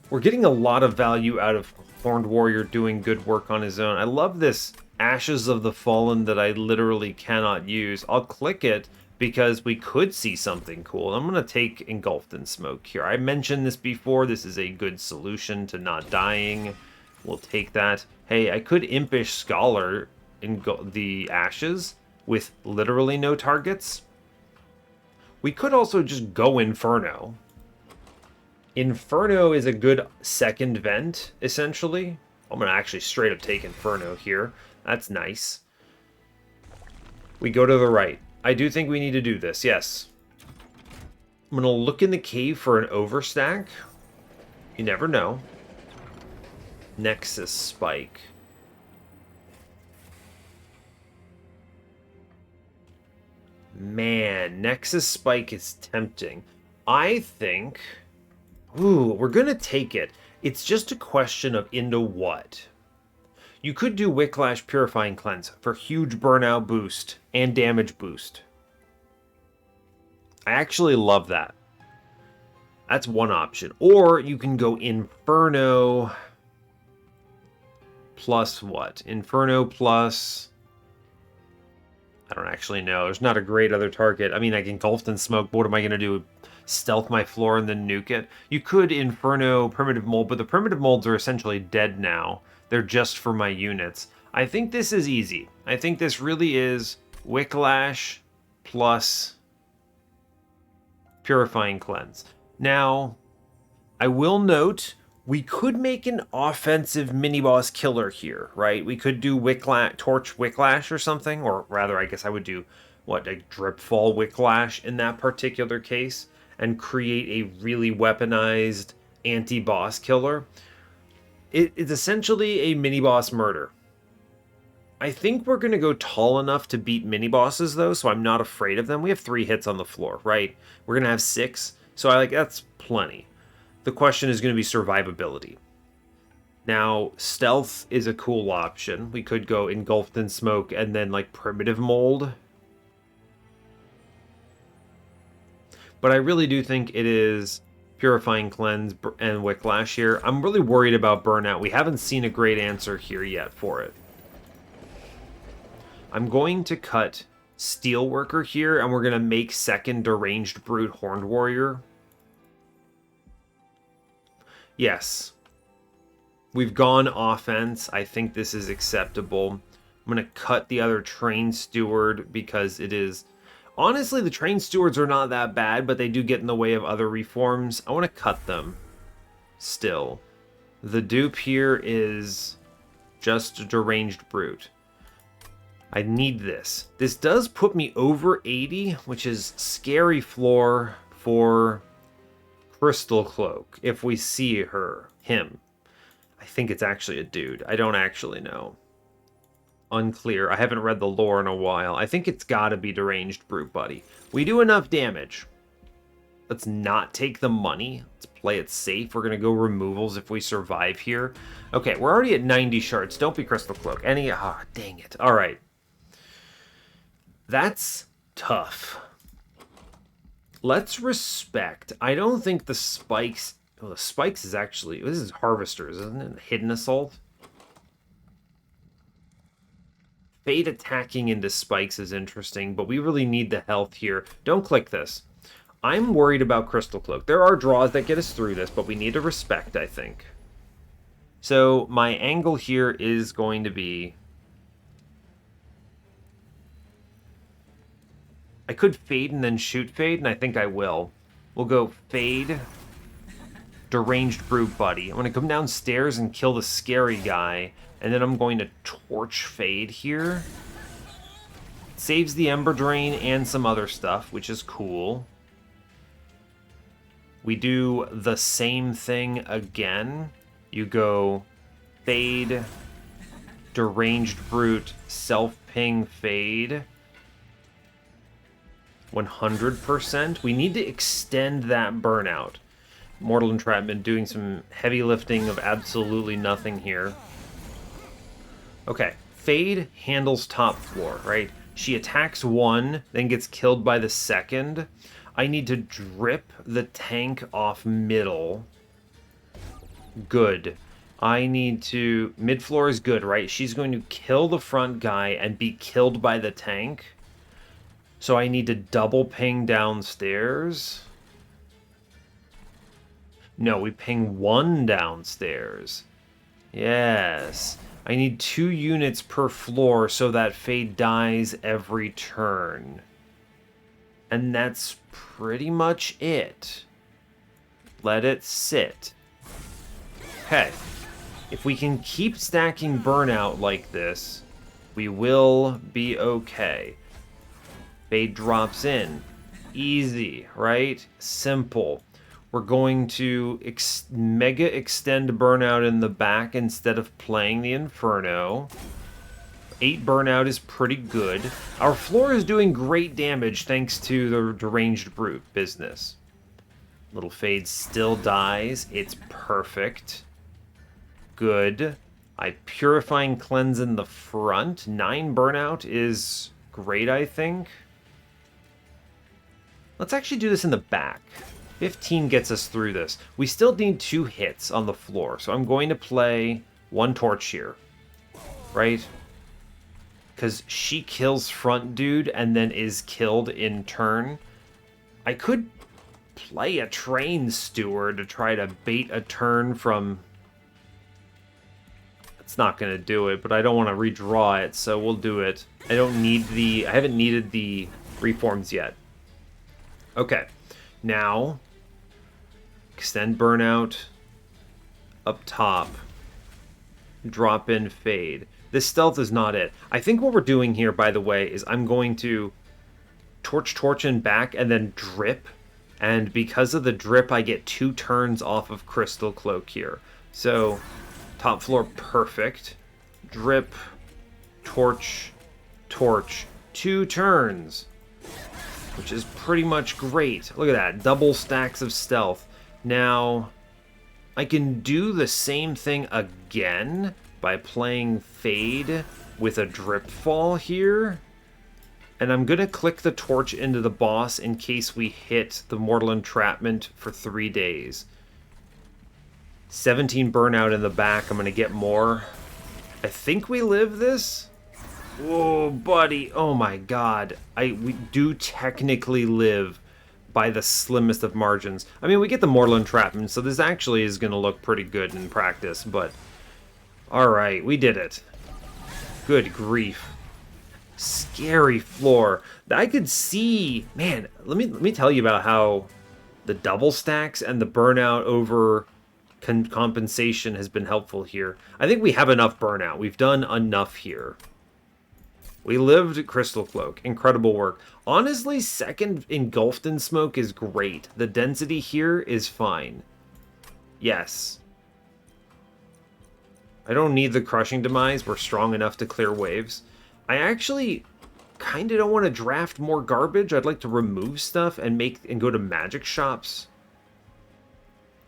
A: We're getting a lot of value out of Horned Warrior doing good work on his own. I love this Ashes of the Fallen that I literally cannot use. I'll click it because we could see something cool. I'm going to take Engulfed in Smoke here. I mentioned this before. This is a good solution to not dying. We'll take that. Hey, I could Impish Scholar in the Ashes with literally no targets. We could also just go Inferno. Inferno is a good second vent, essentially. I'm going to actually straight up take Inferno here. That's nice. We go to the right. I do think we need to do this, yes. I'm going to look in the cave for an overstack. You never know. Nexus Spike. Man, Nexus Spike is tempting. I think... Ooh, we're going to take it. It's just a question of into what. You could do Wicklash Purifying Cleanse for huge burnout boost and damage boost. I actually love that. That's one option. Or you can go Inferno plus what? Inferno plus... I don't actually know. There's not a great other target. I mean, I can Engulfed in Smoke, but what am I going to do? Stealth my floor and then nuke it? You could Inferno Primitive Mold, but the Primitive Molds are essentially dead now. They're just for my units. I think this is easy. I think this really is Wicklash plus Purifying Cleanse. Now, I will note, we could make an offensive mini-boss killer here, right? We could do Torch Wicklash or something, or rather, I guess I would do, what, a Dripfall Wicklash in that particular case, and create a really weaponized anti-boss killer. It's essentially a mini-boss murder. I think we're going to go tall enough to beat mini-bosses, though, so I'm not afraid of them. We have 3 hits on the floor, right? We're going to have 6, so that's plenty. The question is going to be survivability. Now, stealth is a cool option. We could go Engulfed in Smoke and then, Primitive Mold. But I really do think it is Purifying Cleanse and Wicklash here. I'm really worried about Burnout. We haven't seen a great answer here yet for it. I'm going to cut Steelworker here, and we're going to make second Deranged Brute Horned Warrior. Yes. We've gone offense. I think this is acceptable. I'm going to cut the other Train Steward because it is... Honestly, the Train Stewards are not that bad, but they do get in the way of other reforms. I want to cut them still. The dupe here is just a Deranged Brute. I need this. This does put me over 80, which is scary floor for Crystal Cloak, if we see him. I think it's actually a dude. I don't actually know. Unclear. I haven't read the lore in a while. I think it's gotta be Deranged Brute Buddy. We do enough damage. Let's not take the money. Let's play it safe. We're gonna go removals if we survive here. Okay, we're already at 90 shards. Don't be Crystal Cloak. Dang it. Alright. That's tough. Let's respect. I don't think the spikes... Well, the spikes is actually... This is Harvesters, isn't it? Hidden Assault? Fade attacking into spikes is interesting, but we really need the health here. Don't click this. I'm worried about Crystal Cloak. There are draws that get us through this, but we need to respect, I think. So my angle here is going to be... I could fade and then shoot fade, and I think I will. We'll go fade, Deranged Brute Buddy. I'm going to come downstairs and kill the scary guy, and then I'm going to torch fade here. Saves the Ember Drain and some other stuff, which is cool. We do the same thing again. You go fade, Deranged Brute, self-ping fade. 100%. We need to extend that burnout. Mortal Entrapment doing some heavy lifting of absolutely nothing here. Okay, Fade handles top floor, right? She attacks one, then gets killed by the second. I need to drip the tank off middle. Good. I need to... Mid-floor is good, right? She's going to kill the front guy and be killed by the tank. So I need to double ping downstairs. No, we ping one downstairs. Yes. I need 2 units per floor so that Fade dies every turn. And that's pretty much it. Let it sit. Okay. If we can keep stacking burnout like this, we will be okay. Fade drops in. Easy, right? Simple. We're going to mega extend burnout in the back instead of playing the Inferno. 8 burnout is pretty good. Our floor is doing great damage thanks to the deranged brute business. Little Fade still dies. It's perfect. Good. I Purifying Cleanse in the front. 9 burnout is great, I think. Let's actually do this in the back. 15 gets us through this. We still need 2 hits on the floor, so I'm going to play 1 torch here. Right? Because she kills front dude and then is killed in turn. I could play a train steward to try to bait a turn from... It's not going to do it, but I don't want to redraw it, so we'll do it. I haven't needed the reforms yet. Okay, now extend burnout up top. Drop in Fade. This stealth is not it. I think what we're doing here, by the way, is I'm going to torch in back and then drip. And because of the drip, I get 2 turns off of Crystal Cloak here. So, top floor, perfect. Drip, torch, 2 turns. Which is pretty much great. Look at that, double stacks of stealth. Now, I can do the same thing again by playing Fade with a drip fall here. And I'm going to click the torch into the boss in case we hit the Mortal Entrapment for 3 days. 17 burnout in the back. I'm going to get more. I think we live this. Whoa, buddy. Oh my god. We do technically live by the slimmest of margins. I mean, we get the Mortal Entrapment, so this actually is going to look pretty good in practice, but... Alright, we did it. Good grief. Scary floor. I could see... Man, let me tell you about how the double stacks and the burnout over compensation has been helpful here. I think we have enough burnout. We've done enough here. We lived Crystal Cloak. Incredible work. Honestly, second Engulfed in Smoke is great. The density here is fine. Yes. I don't need the Crushing Demise. We're strong enough to clear waves. I actually kind of don't want to draft more garbage. I'd like to remove stuff and go to magic shops.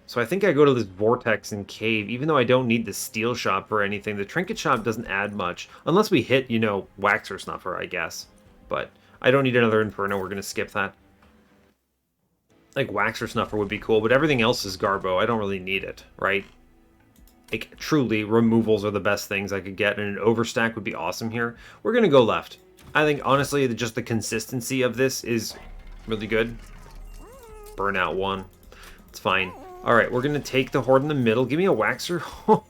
A: So I think I go to this Vortex and Cave, even though I don't need the Steel Shop or anything. The Trinket Shop doesn't add much, unless we hit, you know, Waxer Snuffer, I guess. But I don't need another Inferno, we're going to skip that. Like, Waxer Snuffer would be cool, but everything else is Garbo. I don't really need it, right? Like, truly, removals are the best things I could get, and an Overstack would be awesome here. We're going to go left. I think, honestly, just the consistency of this is really good. Burnout 1. It's fine. Alright, we're going to take the Horde in the middle. Give me a Waxer.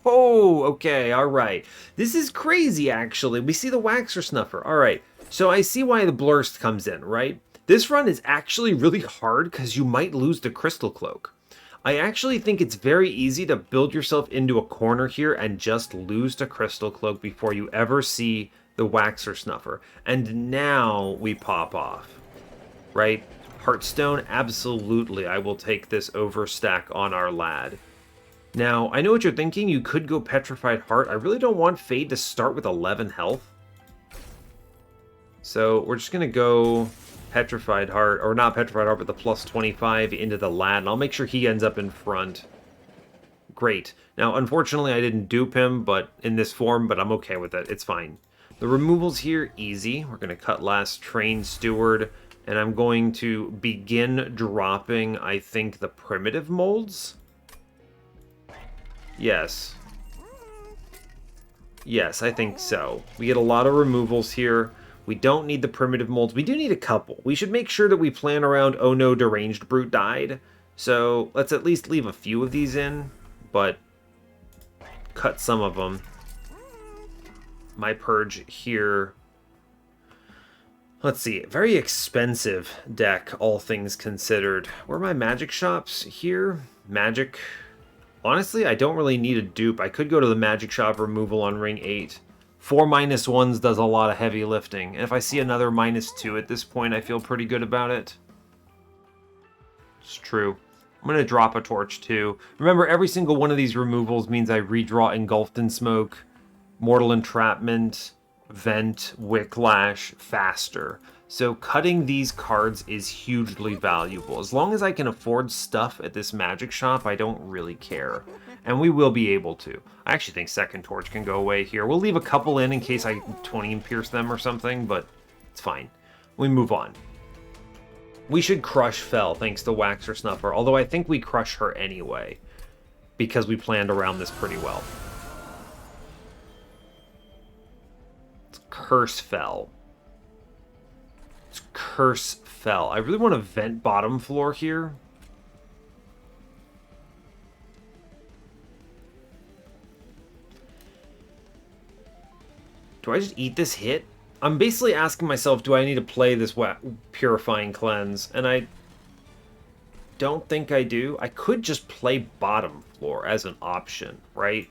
A: Oh, okay, alright. This is crazy, actually. We see the Waxer Snuffer. Alright, so I see why the Blurst comes in, right? This run is actually really hard because you might lose the Crystal Cloak. I actually think it's very easy to build yourself into a corner here and just lose to Crystal Cloak before you ever see the Waxer Snuffer. And now we pop off, right? Heartstone, absolutely, I will take this overstack on our lad. Now, I know what you're thinking, you could go Petrified Heart. I really don't want Fade to start with 11 health. So, we're just going to go Petrified Heart, or not Petrified Heart, but the plus 25 into the lad, and I'll make sure he ends up in front. Great. Now, unfortunately, I didn't dupe him, but in this form, but I'm okay with it. It's fine. The removals here, easy. We're going to cut last Train Steward. And I'm going to begin dropping, I think, the primitive molds. Yes. Yes, I think so. We get a lot of removals here. We don't need the primitive molds. We do need a couple. We should make sure that we plan around, oh no, Deranged Brute died. So let's at least leave a few of these in, but cut some of them. My Purge here... Let's see. Very expensive deck, all things considered. Where are my magic shops? Here. Magic. Honestly, I don't really need a dupe. I could go to the magic shop removal on ring 8. 4 -1s does a lot of heavy lifting. And if I see another -2 at this point, I feel pretty good about it. It's true. I'm going to drop a torch too. Remember, every single one of these removals means I redraw Engulfed in Smoke, Mortal Entrapment, Vent, Wicklash faster. So cutting these cards is hugely valuable. As long as I can afford stuff at this magic shop, I don't really care. And we will be able to. I actually think Second Torch can go away here. We'll leave a couple in case I 20 and pierce them or something, but it's fine. We move on. We should crush Fel thanks to Waxer Snuffer, although I think we crush her anyway, because we planned around this pretty well. Curse Fel. It's Curse Fel. I really want to vent bottom floor here. Do I just eat this hit? I'm basically asking myself, do I need to play this Purifying Cleanse? And I don't think I do. I could just play bottom floor as an option, right?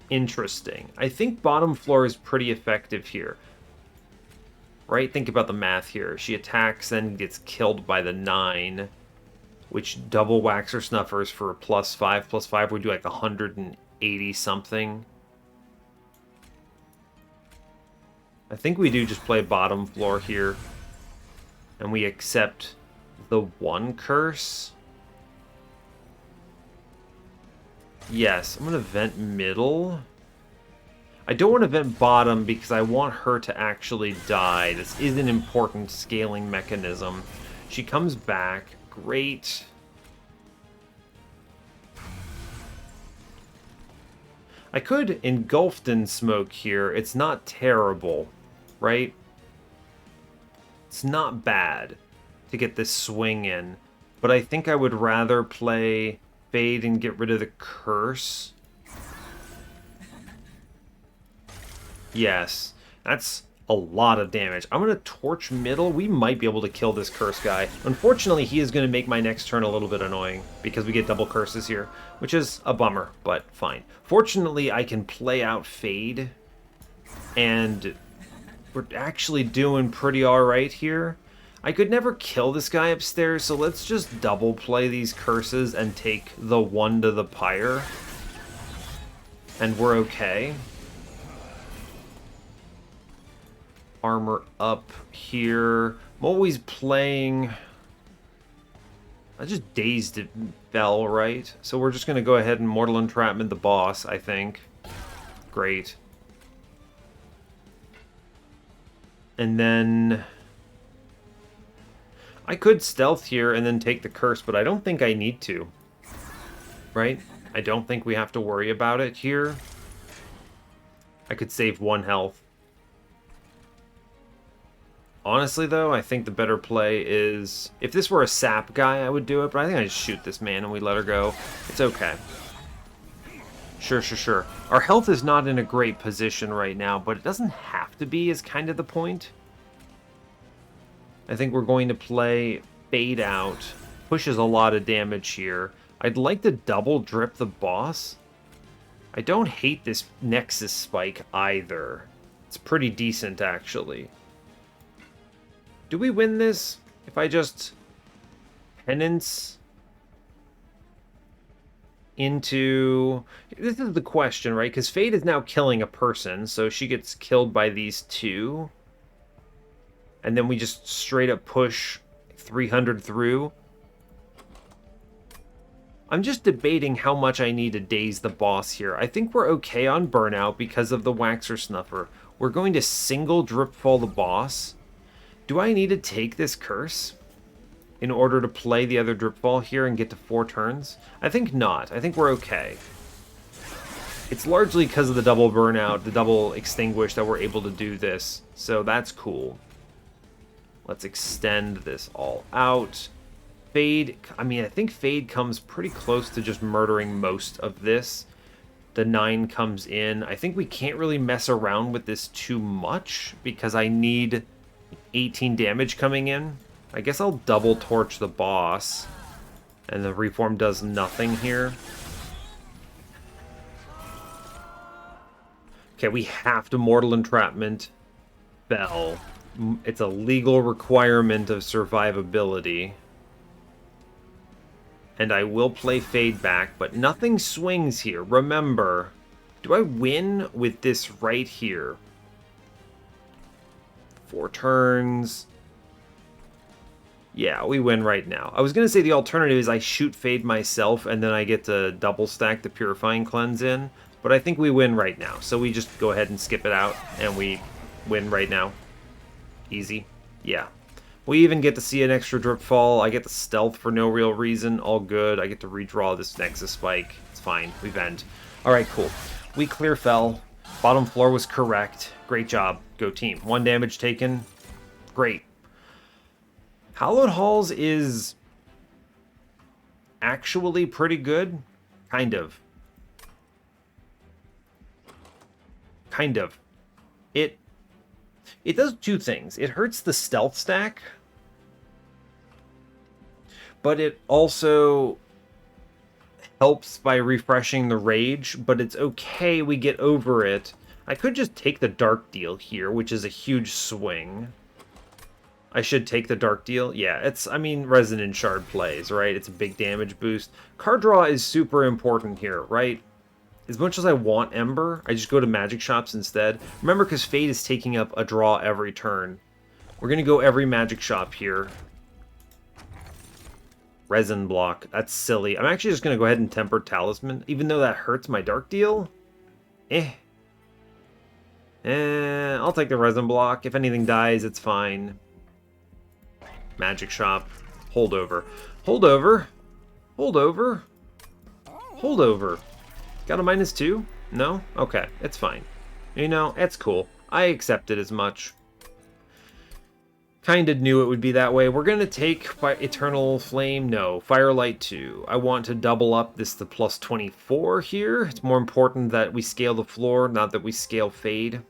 A: Interesting. I think bottom floor is pretty effective here. Right? Think about the math here. She attacks, then gets killed by the 9, which double Waxer Snuffers for +5/+5 would do like 180 something. I think we do just play bottom floor here. And we accept the 1 curse. Yes, I'm going to vent middle. I don't want to vent bottom because I want her to actually die. This is an important scaling mechanism. She comes back. Great. I could Engulfed in Smoke here. It's not terrible, right? It's not bad to get this swing in. But I think I would rather play Fade and get rid of the curse. Yes, that's a lot of damage. I'm going to torch middle. We might be able to kill this curse guy. Unfortunately, he is going to make my next turn a little bit annoying because we get double curses here, which is a bummer, but fine. Fortunately, I can play out Fade, and we're actually doing pretty alright here. I could never kill this guy upstairs, so let's just double play these curses and take the 1 to the pyre. And we're okay. Armor up here. I'm always playing... I just dazed it Fel, right? So we're just going to go ahead and Mortal Entrapment the boss, I think. Great. And then... I could stealth here and then take the curse, but I don't think I need to. Right? I don't think we have to worry about it here. I could save 1 health. Honestly, though, I think the better play is... If this were a sap guy, I would do it, but I think I just shoot this man and we let her go. It's okay. Sure. Our health is not in a great position right now, but it doesn't have to be, is kind of the point. I think we're going to play Fade Out. Pushes a lot of damage here. I'd like to double drip the boss. I don't hate this Nexus Spike either. It's pretty decent, actually. Do we win this if I just Penance into... This is the question, right? Because Fade is now killing a person, so she gets killed by these 2. And then we just straight up push 300 through. I'm just debating how much I need to daze the boss here. I think we're okay on Burnout because of the Waxer Snuffer. We're going to single Dripfall the boss. Do I need to take this curse in order to play the other Dripfall here and get to 4 turns? I think not. I think we're okay. It's largely because of the double Burnout, the double Extinguish that we're able to do this. So that's cool. Let's extend this all out. Fade, I mean, I think Fade comes pretty close to just murdering most of this. The 9 comes in. I think we can't really mess around with this too much because I need 18 damage coming in. I guess I'll double torch the boss. And the reform does nothing here. Okay, we have to Mortal Entrapment Bell. It's a legal requirement of survivability. And I will play Fade back, but nothing swings here. Remember, do I win with this right here? 4 turns. Yeah, we win right now. I was going to say the alternative is I shoot Fade myself, and then I get to double stack the Purifying Cleanse in. But I think we win right now. So we just go ahead and skip it out, and we win right now. Easy. Yeah. We even get to see an extra drip fall. I get the stealth for no real reason. All good. I get to redraw this Nexus Spike. It's fine. We vend. Alright, cool. We clear fell. Bottom floor was correct. Great job. Go team. 1 damage taken. Great. Hallowed Halls is actually pretty good. Kind of. Kind of. It does 2 things. It hurts the stealth stack, but it also helps by refreshing the rage, but it's okay, we get over it. I could just take the dark deal here, which is a huge swing. I should take the dark deal. Yeah, it's, I mean, Resonant Shard plays, right? It's a big damage boost. Card draw is super important here, right? As much as I want Ember, I just go to magic shops instead. Remember, because Fade is taking up a draw every turn. We're going to go every magic shop here. Resin block. That's silly. I'm actually just going to go ahead and Tempered Talisman, even though that hurts my dark deal. I'll take the resin block. If anything dies, it's fine. Magic shop. Holdover. Holdover. Holdover. Holdover. Got a -2? No? Okay, it's fine. You know, it's cool. I accepted as much. Kinda knew it would be that way. We're gonna take Eternal Flame. No. Firelight 2. I want to double up this to +24 here. It's more important that we scale the floor, not that we scale Fade.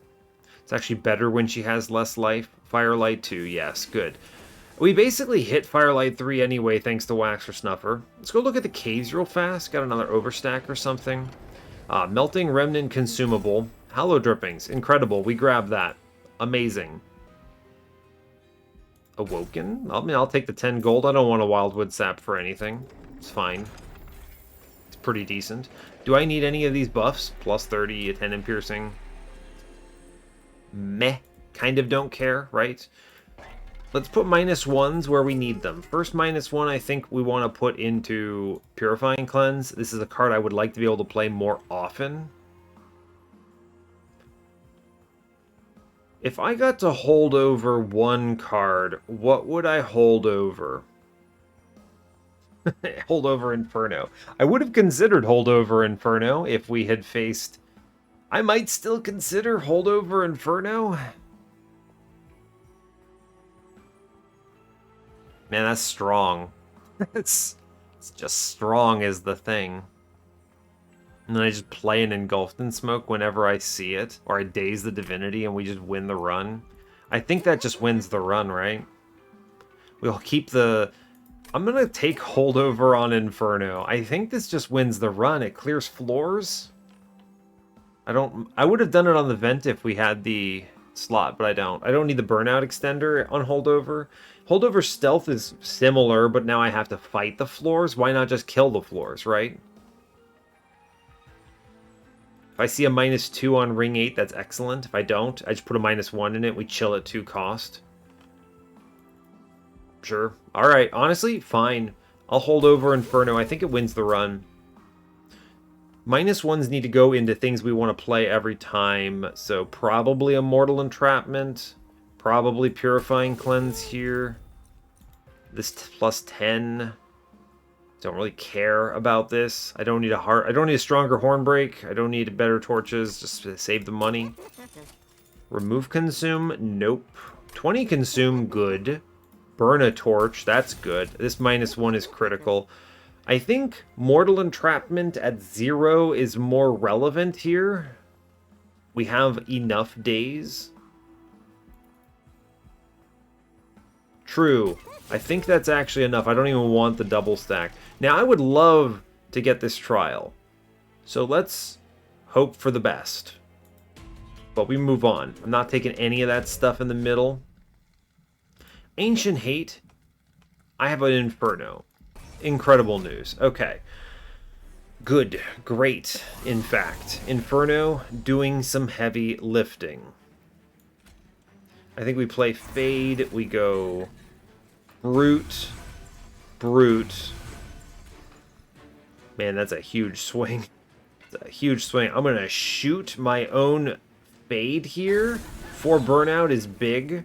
A: It's actually better when she has less life. Firelight 2, yes, good. We basically hit Firelight 3 anyway, thanks to Wax or Snuffer. Let's go look at the caves real fast. Got another overstack or something. Melting Remnant Consumable. Hallow Drippings. Incredible. We grab that. Amazing. Awoken? I mean, I'll take the 10 gold. I don't want a Wildwood Sap for anything. It's fine. It's pretty decent. Do I need any of these buffs? +30, a 10 in piercing. Meh. Kind of don't care, right? Let's put -1s where we need them. First -1 I think we want to put into Purifying Cleanse. This is a card I would like to be able to play more often. If I got to hold over 1 card, what would I hold over? Holdover Inferno. I would have considered Holdover Inferno if we had faced... I might still consider Holdover Inferno. Man, that's strong. It's just strong is the thing. And then I just play an Engulfed in Smoke whenever I see it. Or I Daze the Divinity and we just win the run. I think that just wins the run, right? We'll keep the... I'm going to take Holdover on Inferno. I think this just wins the run. It clears floors. I would have done it on the Vent if we had the slot, but I don't. I don't need the Burnout Extender on Holdover. Holdover Stealth is similar, but now I have to fight the floors. Why not just kill the floors, right? If I see a -2 on Ring 8, that's excellent. If I don't, I just put a -1 in it. We chill at 2 cost. Sure. Alright, honestly, fine. I'll hold over Inferno. I think it wins the run. -1s need to go into things we want to play every time. So probably a Mortal Entrapment. Probably Purifying Cleanse here. This +10. Don't really care about this. I don't need I don't need a stronger Hornbreak. I don't need better torches. Just to save the money. Remove Consume. Nope. 20 Consume. Good. Burn a torch. That's good. This -1 is critical. I think Mortal Entrapment at 0 is more relevant here. We have enough days. True. I think that's actually enough. I don't even want the double stack. Now, I would love to get this trial. So let's hope for the best. But we move on. I'm not taking any of that stuff in the middle. Ancient Hate. I have an Inferno. Incredible news. Okay. Good. Great, in fact. Inferno doing some heavy lifting. I think we play Fade. We go Brute. Brute. Man, that's a huge swing. It's a huge swing. I'm going to shoot my own Fade here. 4 burnout is big.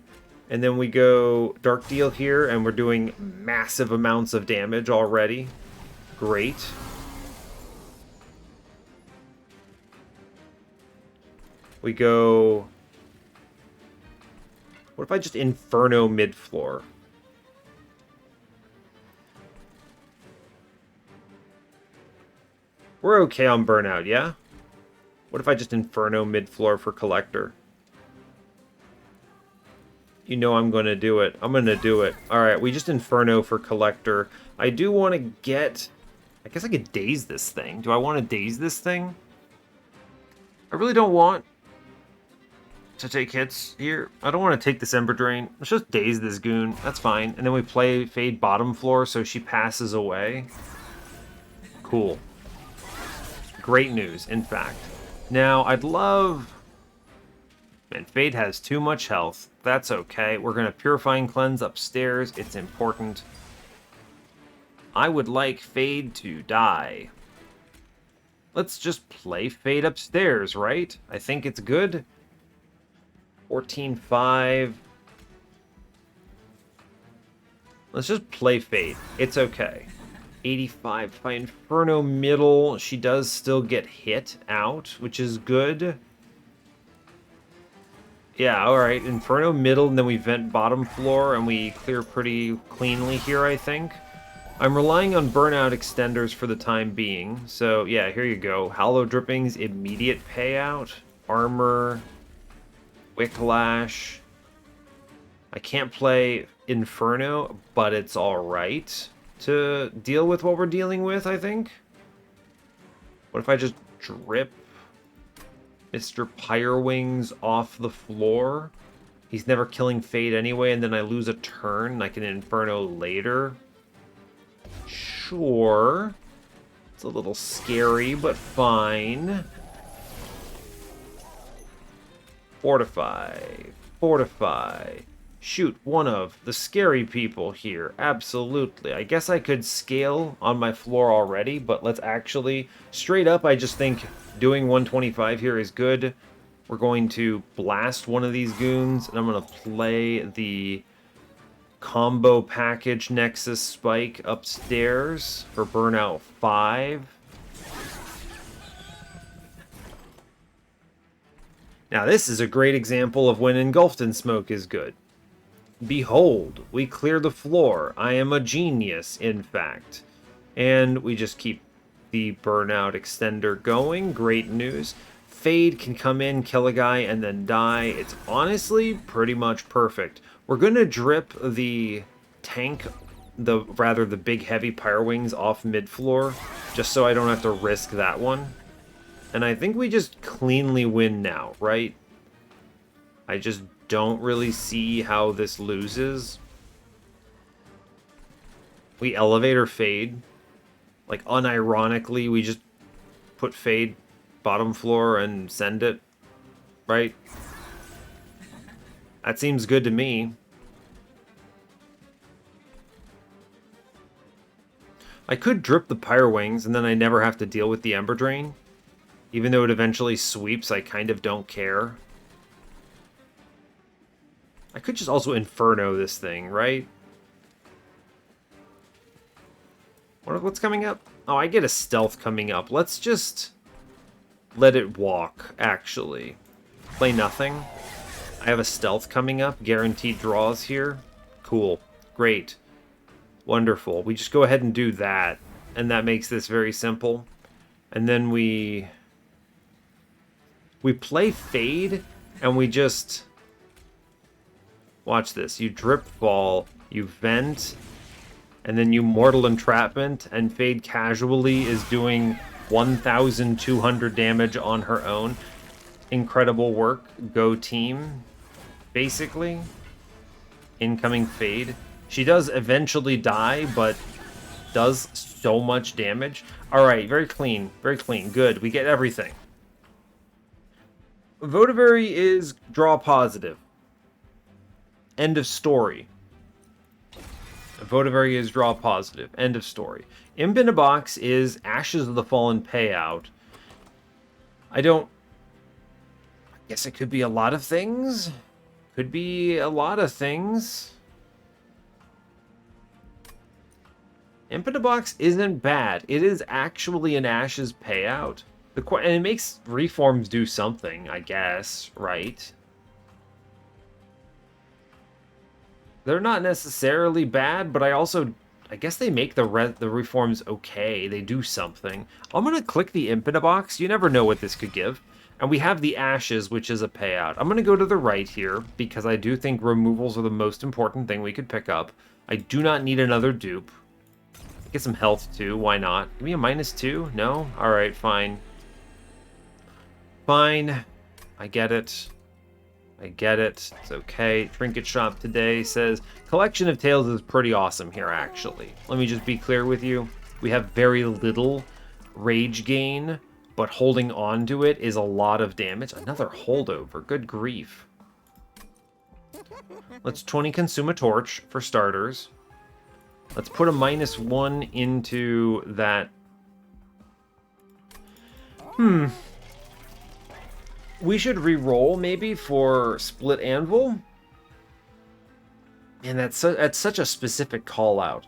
A: And then we go Dark Deal here, and we're doing massive amounts of damage already. Great. We go... What if I just Inferno mid-floor? We're okay on burnout, yeah? What if I just Inferno mid-floor for Collector? You know I'm going to do it. I'm going to do it. Alright, we just Inferno for Collector. I do want to get... I guess I could daze this thing. Do I want to daze this thing? I really don't want to take hits here. I don't want to take this Ember Drain. Let's just daze this goon. That's fine. And then we play Fade bottom floor so she passes away. Cool. Great news, in fact. Now, I'd love... Man, Fade has too much health. That's okay. We're going to Purifying Cleanse upstairs. It's important. I would like Fade to die. Let's just play Fade upstairs, right? I think it's good. 14-5. Let's just play Fade. It's okay. 85 by Inferno middle. She does still get hit out, which is good. Yeah, alright. Inferno middle, and then we vent bottom floor, and we clear pretty cleanly here, I think. I'm relying on burnout extenders for the time being. So, yeah, here you go. Hollow Drippings, immediate payout. Armor. Wicklash. I can't play Inferno, but it's alright to deal with what we're dealing with, I think. What if I just drip Mr. Pyrewings off the floor? He's never killing Fade anyway, and then I lose a turn, and I can Inferno later. Sure. It's a little scary, but fine. Fortify. Fortify. Shoot one of the scary people here. Absolutely. I guess I could scale on my floor already, but let's actually... Straight up, I just think doing 125 here is good. We're going to blast one of these goons, and I'm going to play the combo package Nexus Spike upstairs for burnout 5. Now this is a great example of when Engulfed in Smoke is good. Behold, we clear the floor. I am a genius, in fact. And we just keep the burnout extender going. Great news. Fade can come in, kill a guy, and then die. It's honestly pretty much perfect. We're going to drip the tank, the big heavy Pyrewings off mid-floor, just so I don't have to risk that one. And I think we just cleanly win now, right? I just don't really see how this loses. We Elevator Fade. Like, unironically, we just put Fade bottom floor and send it, right? That seems good to me. I could drip the Pyrewings, and then I never have to deal with the Ember Drain. Even though it eventually sweeps, I kind of don't care. I could just also Inferno this thing, right? What's coming up? Oh, I get a stealth coming up. Let's just let it walk, actually. Play nothing. I have a stealth coming up. Guaranteed draws here. Cool. Great. Wonderful. We just go ahead and do that. and that makes this very simple. And then we play Fade, and we just... Watch this. You Drip Fall, you Vent, and then you Mortal Entrapment, and Fade casually is doing 1,200 damage on her own. Incredible work. Go team. Basically. Incoming Fade. She does eventually die, but does so much damage. Alright, very clean. Very clean. Good. We get everything. Votavary is draw positive. End of story. Votavary is draw positive. End of story. Imp in a Box is Ashes of the Fallen payout. I guess it could be a lot of things. Could be a lot of things. Imp in a Box isn't bad. It is actually an Ashes payout. And it makes reforms do something, I guess, right? They're not necessarily bad, but I guess they make the reforms okay. They do something. I'm going to click the Imp in a Box. You never know what this could give. And we have the Ashes, which is a payout. I'm going to go to the right here, because I do think removals are the most important thing we could pick up. I do not need another dupe. Get some health, too. Why not? Give me a -2? No? Alright, fine. Fine. I get it. I get it. It's okay. Trinket Shop today says, Collection of Tales is pretty awesome here, actually. Let me just be clear with you. We have very little rage gain, but holding on to it is a lot of damage. Another holdover. Good grief. Let's 20 consume a torch, for starters. Let's put a -1 into that. We should re-roll, maybe, for Split Anvil. And that's such a specific call-out.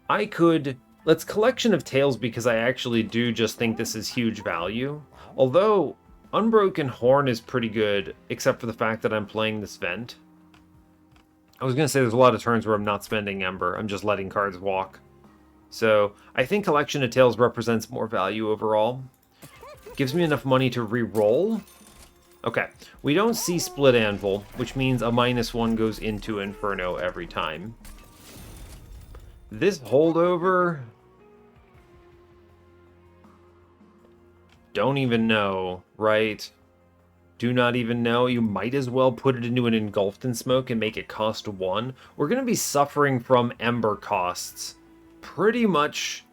A: I could... Let's Collection of Tales, because I actually do just think this is huge value. Although, Unbroken Horn is pretty good, except for the fact that I'm playing this Vent. I was going to say there's a lot of turns where I'm not spending Ember. I'm just letting cards walk. So, I think Collection of Tales represents more value overall. Gives me enough money to re-roll. Okay, we don't see Split Anvil, which means a -1 goes into Inferno every time. This holdover... Don't even know, right? Do not even know. You might as well put it into an Engulfed in Smoke and make it cost 1. We're going to be suffering from Ember costs pretty much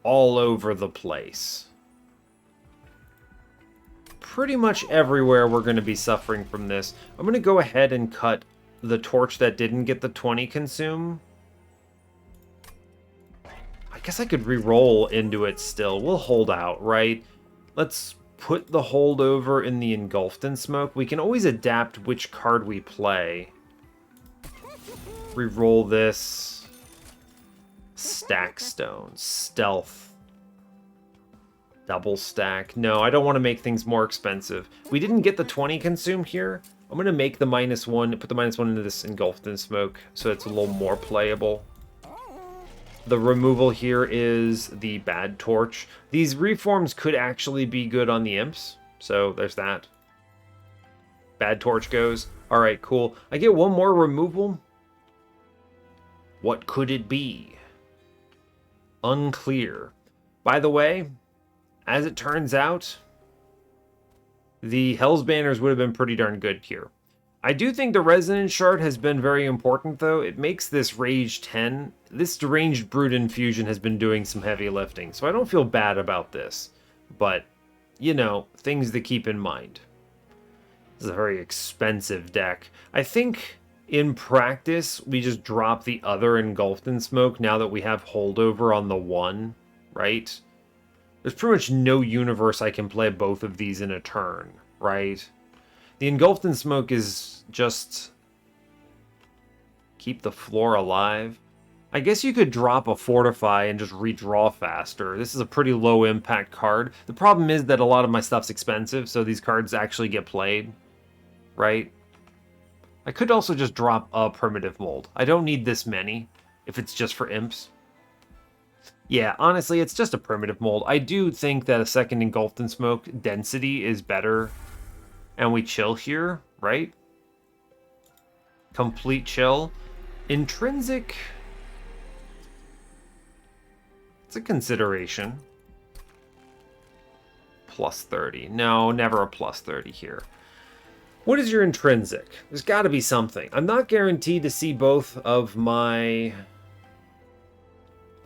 A: all over the place. Pretty much everywhere we're going to be suffering from this. I'm going to go ahead and cut the torch that didn't get the 20 consume. I guess I could re-roll into it still. We'll hold out, right? Let's put the holdover in the Engulfed in Smoke. We can always adapt which card we play. Re-roll this. Stack Stone. Stealth. Double stack. No, I don't want to make things more expensive. We didn't get the 20 consume here. I'm going to make the -1, put the -1 into this Engulfed in Smoke, so it's a little more playable. The removal here is the Bad Torch. These reforms could actually be good on the Imps, so there's that. Bad Torch goes. Alright, cool. I get one more removal. What could it be? Unclear. By the way, as it turns out, the Hell's Banners would have been pretty darn good here. I do think the Resonance Shard has been very important, though. It makes this Rage 10. This Deranged Brute Infusion has been doing some heavy lifting, so I don't feel bad about this. But, you know, things to keep in mind. This is a very expensive deck. I think, in practice, we just drop the other Engulfed in Smoke now that we have holdover on the 1, right? There's pretty much no universe I can play both of these in a turn, right? The Engulfed in Smoke is just... keep the floor alive. I guess you could drop a Fortify and just redraw faster. This is a pretty low impact card. The problem is that a lot of my stuff's expensive, so these cards actually get played, right? I could also just drop a Primitive Mold. I don't need this many, if it's just for Imps. Yeah, honestly, it's just a primitive mold. I do think that a second Engulfed in Smoke density is better. And we chill here, right? Complete chill. Intrinsic... It's a consideration. Plus 30. No, never a plus 30 here. What is your intrinsic? There's got to be something. I'm not guaranteed to see both of my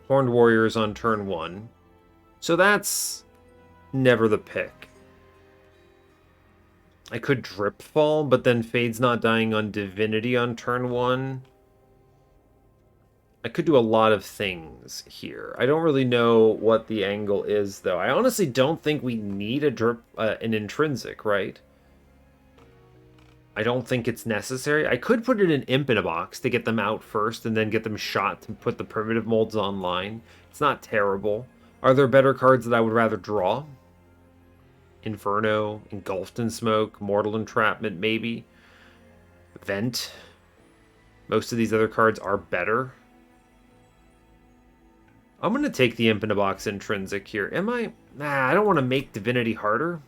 A: Horned Warriors on turn 1. So that's never the pick. I could Drip Fall, but then Fade's not dying on Divinity on turn 1. I could do a lot of things here. I don't really know what the angle is, though. I honestly don't think we need an intrinsic, right? I don't think it's necessary. I could put it in Imp in a box to get them out first and then get them shot to put the primitive molds online. It's not terrible. Are there better cards that I would rather draw? Inferno, Engulfed in Smoke, Mortal Entrapment, maybe. Vent. Most of these other cards are better. I'm going to take the Imp in a Box intrinsic here. Am I? Nah, I don't want to make Divinity harder.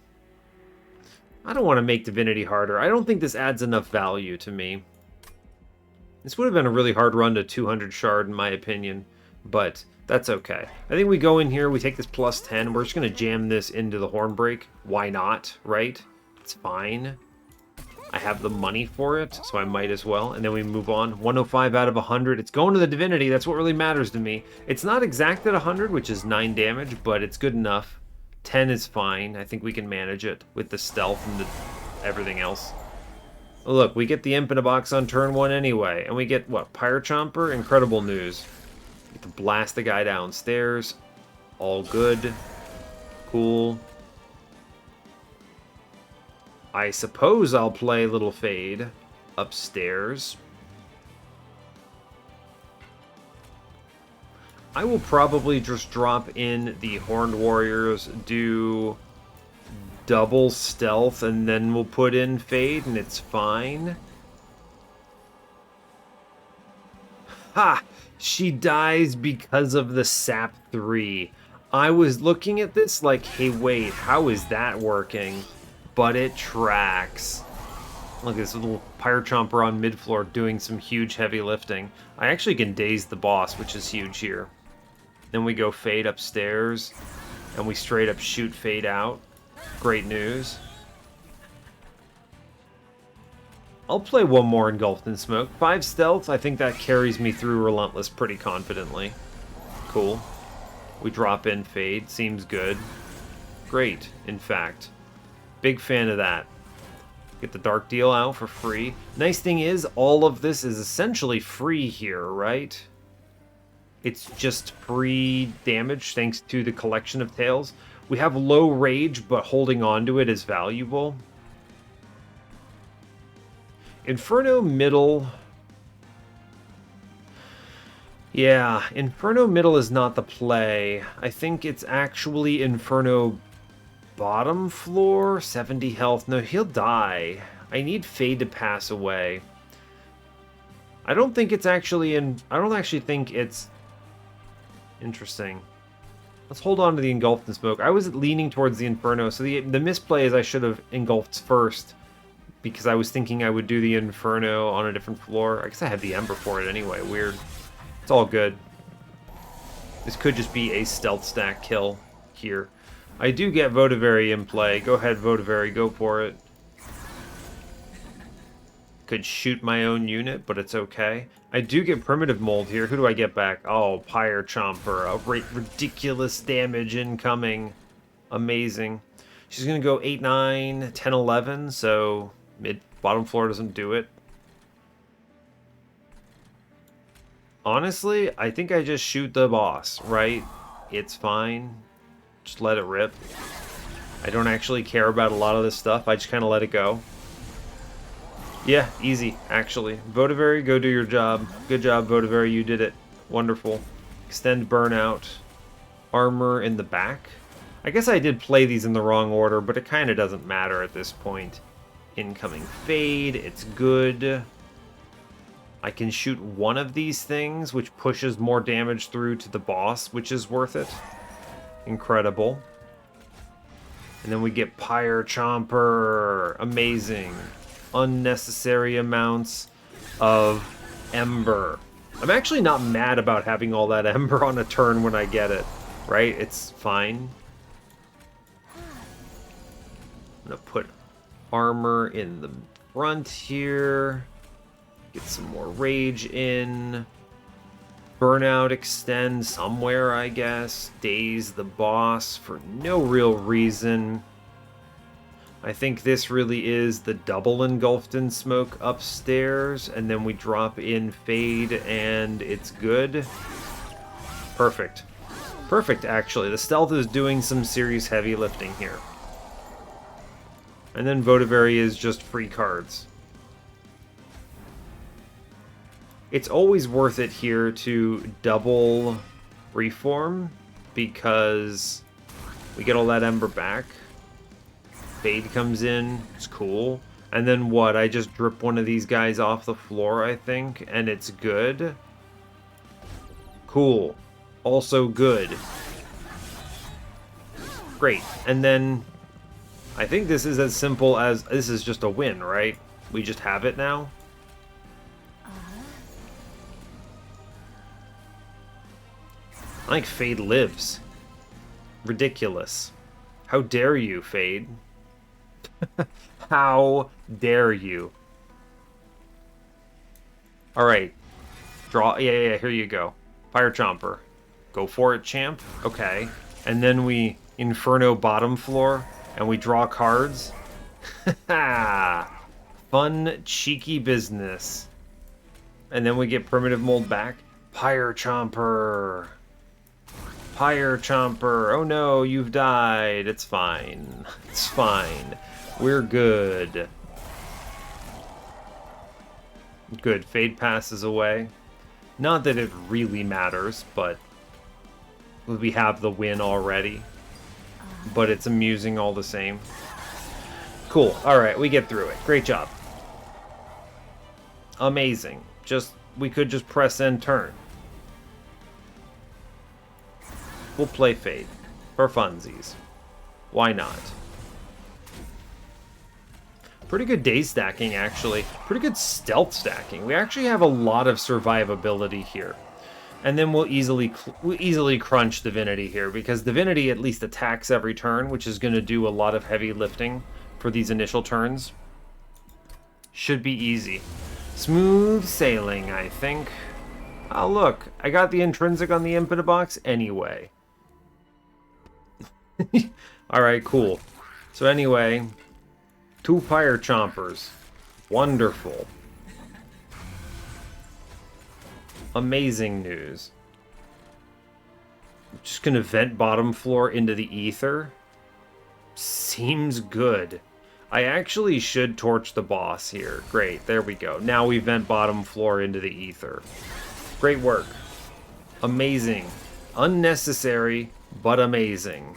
A: I don't want to make Divinity harder. I don't think this adds enough value to me. This would have been a really hard run to 200 shard in my opinion, but that's okay. I think we go in here, we take this plus 10, we're just going to jam this into the Hornbreak. Why not, right? It's fine. I have the money for it, so I might as well. And then we move on. 105 out of 100. It's going to the Divinity. That's what really matters to me. It's not exact at 100, which is 9 damage, but it's good enough. 10 is fine. I think we can manage it with the stealth and everything else. Look, we get the Imp in a Box on turn 1 anyway. And we get, what, Pyre Chomper? Incredible news. Get to blast the guy downstairs. All good. Cool. I suppose I'll play Little Fade upstairs. I will probably just drop in the Horned Warriors, do double stealth, and then we'll put in Fade, and it's fine. Ha! She dies because of the Sap 3. I was looking at this like, hey, wait, how is that working? But it tracks. Look at this little Pyre Chomper on mid-floor doing some huge heavy lifting. I actually can daze the boss, which is huge here. Then we go Fade upstairs, and we straight up shoot Fade out. Great news. I'll play one more Engulfed in Smoke. 5 stealth, I think that carries me through Relentless pretty confidently. Cool. We drop in Fade, seems good. Great, in fact. Big fan of that. Get the Dark Deal out for free. Nice thing is, all of this is essentially free here, right? It's just free damage thanks to the collection of tails. We have low rage, but holding on to it is valuable. Inferno middle. Yeah, Inferno middle is not the play. I think it's actually Inferno bottom floor, 70 health. No, he'll die. I need Fade to pass away. I don't think it's actually in... I don't actually think it's... Interesting. Let's hold on to the Engulfed in Smoke. I was leaning towards the Inferno, so the misplay is I should have Engulfed first, because I was thinking I would do the Inferno on a different floor. I guess I had the Ember for it anyway. Weird. It's all good. This could just be a stealth stack kill here. I do get Votavary in play. Go ahead, Votavary, go for it. Could shoot my own unit, but it's okay. I do get Primitive Mold here. Who do I get back? Oh, Pyre Chomper. Ridiculous damage incoming. Amazing. She's going to go 8, 9, 10, 11, so bottom floor doesn't do it. Honestly, I think I just shoot the boss, right? It's fine. Just let it rip. I don't actually care about a lot of this stuff. I just kind of let it go. Yeah, easy, actually. Votavary, go do your job. Good job, Votavary, you did it. Wonderful. Extend Burnout. Armor in the back. I guess I did play these in the wrong order, but it kind of doesn't matter at this point. Incoming Fade, it's good. I can shoot one of these things, which pushes more damage through to the boss, which is worth it. Incredible. And then we get Pyre Chomper. Amazing. Unnecessary amounts of Ember. I'm actually not mad about having all that Ember on a turn when I get it. Right? It's fine. I'm going to put armor in the front here. Get some more rage in. Burnout extend somewhere, I guess. Daze the boss for no real reason. I think this really is the double engulfed in smoke upstairs, and then we drop in Fade and it's good. Perfect. Perfect, actually. The stealth is doing some serious heavy lifting here. And then Votivary is just free cards. It's always worth it here to double Reform, because we get all that Ember back. Fade comes in, it's cool. And then what? I just drip one of these guys off the floor, I think, and it's good. Cool. Also good. Great. And then I think this is as simple as this is just a win, right? We just have it now. I think Fade lives. Ridiculous. How dare you, Fade? How dare you? Alright. Draw. Yeah, here you go. Fire Chomper. Go for it, champ. Okay. And then we Inferno bottom floor, and we draw cards. Fun, cheeky business. And then we get Primitive Mold back. Pyre Chomper. Pyre Chomper. Oh no, you've died. It's fine. It's fine. We're good. Good. Fade passes away. Not that it really matters, but we have the win already. But it's amusing all the same. Cool. Alright, we get through it. Great job. Amazing. We could just press end turn. We'll play Fade. For funsies. Why not? Pretty good day stacking, actually. Pretty good stealth stacking. We actually have a lot of survivability here. And then we'll easily crunch Divinity here, because Divinity at least attacks every turn, which is going to do a lot of heavy lifting for these initial turns. Should be easy. Smooth sailing, I think. Oh, look. I got the intrinsic on the infinite box anyway. Alright, cool. So anyway, 2 Pyre Chompers. Wonderful. Amazing news. Just gonna vent bottom floor into the ether. Seems good. I actually should torch the boss here. Great, there we go. Now we vent bottom floor into the ether. Great work. Amazing. Unnecessary, but amazing.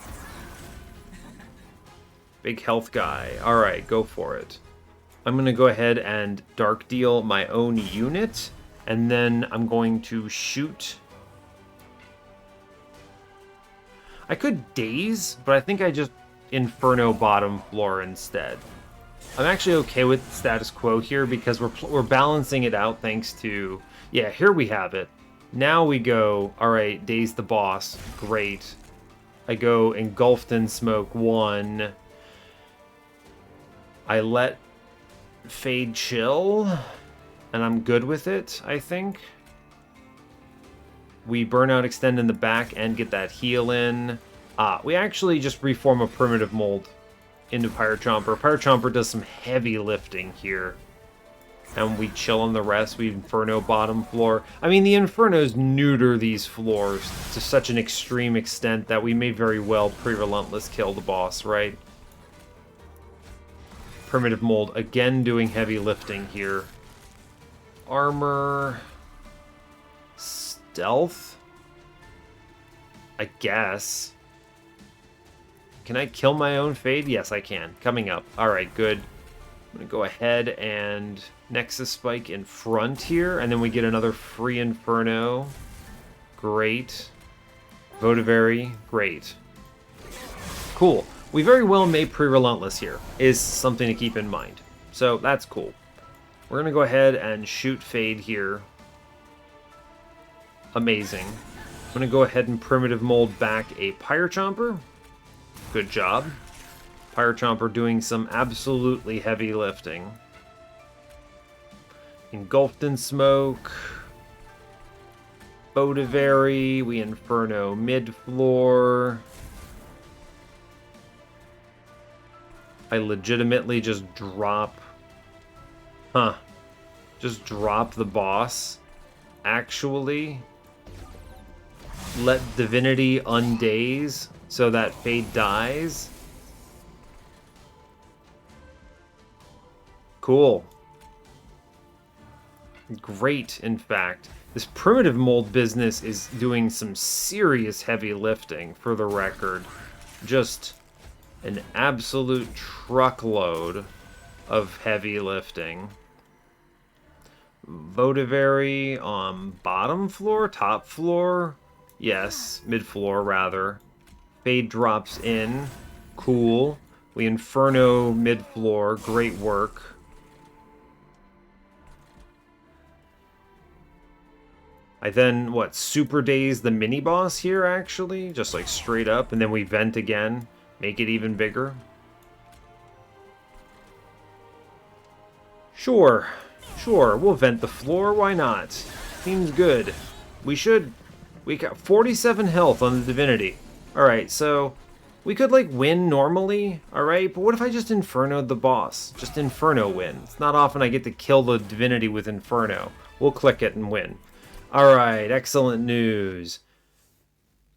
A: Big health guy. Alright, go for it. I'm going to go ahead and dark deal my own unit, and then I'm going to shoot. I could daze, but I think I just Inferno bottom floor instead. I'm actually okay with status quo here because we're balancing it out thanks to... Yeah, here we have it. Now we go, alright, daze the boss. Great. I go engulfed in smoke 1. I let Fade chill, and I'm good with it, I think. We burnout extend in the back and get that heal in. We actually just reform a Primitive Mold into Pyre Chomper. Pyre Chomper does some heavy lifting here. And we chill on the rest. We Inferno bottom floor. I mean, the Infernos neuter these floors to such an extreme extent that we may very well pre-relentless kill the boss, right? Primitive Mold, again doing heavy lifting here. Armor. Stealth? I guess. Can I kill my own Fade? Yes, I can. Coming up. Alright, good. I'm going to go ahead and Nexus Spike in front here, and then we get another free Inferno. Great. Votavary, great. Cool. We very well may pre-Relentless here, is something to keep in mind. So that's cool. We're going to go ahead and shoot Fade here. Amazing. I'm going to go ahead and Primitive Mold back a Pyre Chomper. Good job. Pyre Chomper doing some absolutely heavy lifting. Engulfed in Smoke. Votavary. We Inferno mid-floor. I legitimately just drop... Huh. Just drop the boss. Actually... Let Divinity undaze so that Fade dies. Cool. Great, in fact. This Primitive Mold business is doing some serious heavy lifting, for the record. Just an absolute truckload of heavy lifting. Votavary on bottom floor, top floor? Yes, mid-floor, rather. Fade drops in. Cool. We Inferno mid-floor. Great work. I then, Super Daze the mini-boss here, actually? Just, like, straight up. And then we vent again. Make it even bigger. Sure. Sure, we'll vent the floor. Why not? Seems good. We got 47 health on the Divinity. Alright, so we could, like, win normally, alright? But what if I just Inferno'd the boss? Just Inferno win. It's not often I get to kill the Divinity with Inferno. We'll click it and win. Alright, excellent news.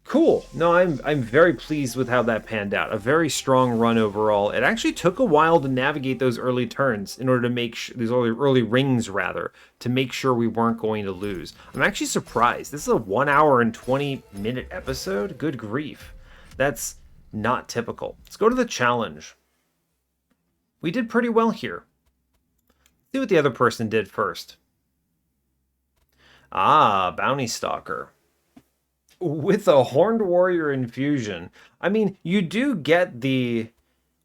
A: Cool. No, I'm very pleased with how that panned out. A very strong run overall. It actually took a while to navigate those early turns in order to make these early rings, rather, to make sure we weren't going to lose. I'm actually surprised. This is a 1 hour and 20-minute episode. Good grief. That's not typical. Let's go to the challenge. We did pretty well here. Let's see what the other person did first. Ah, Bounty Stalker. With a Horned Warrior infusion. I mean, you do get the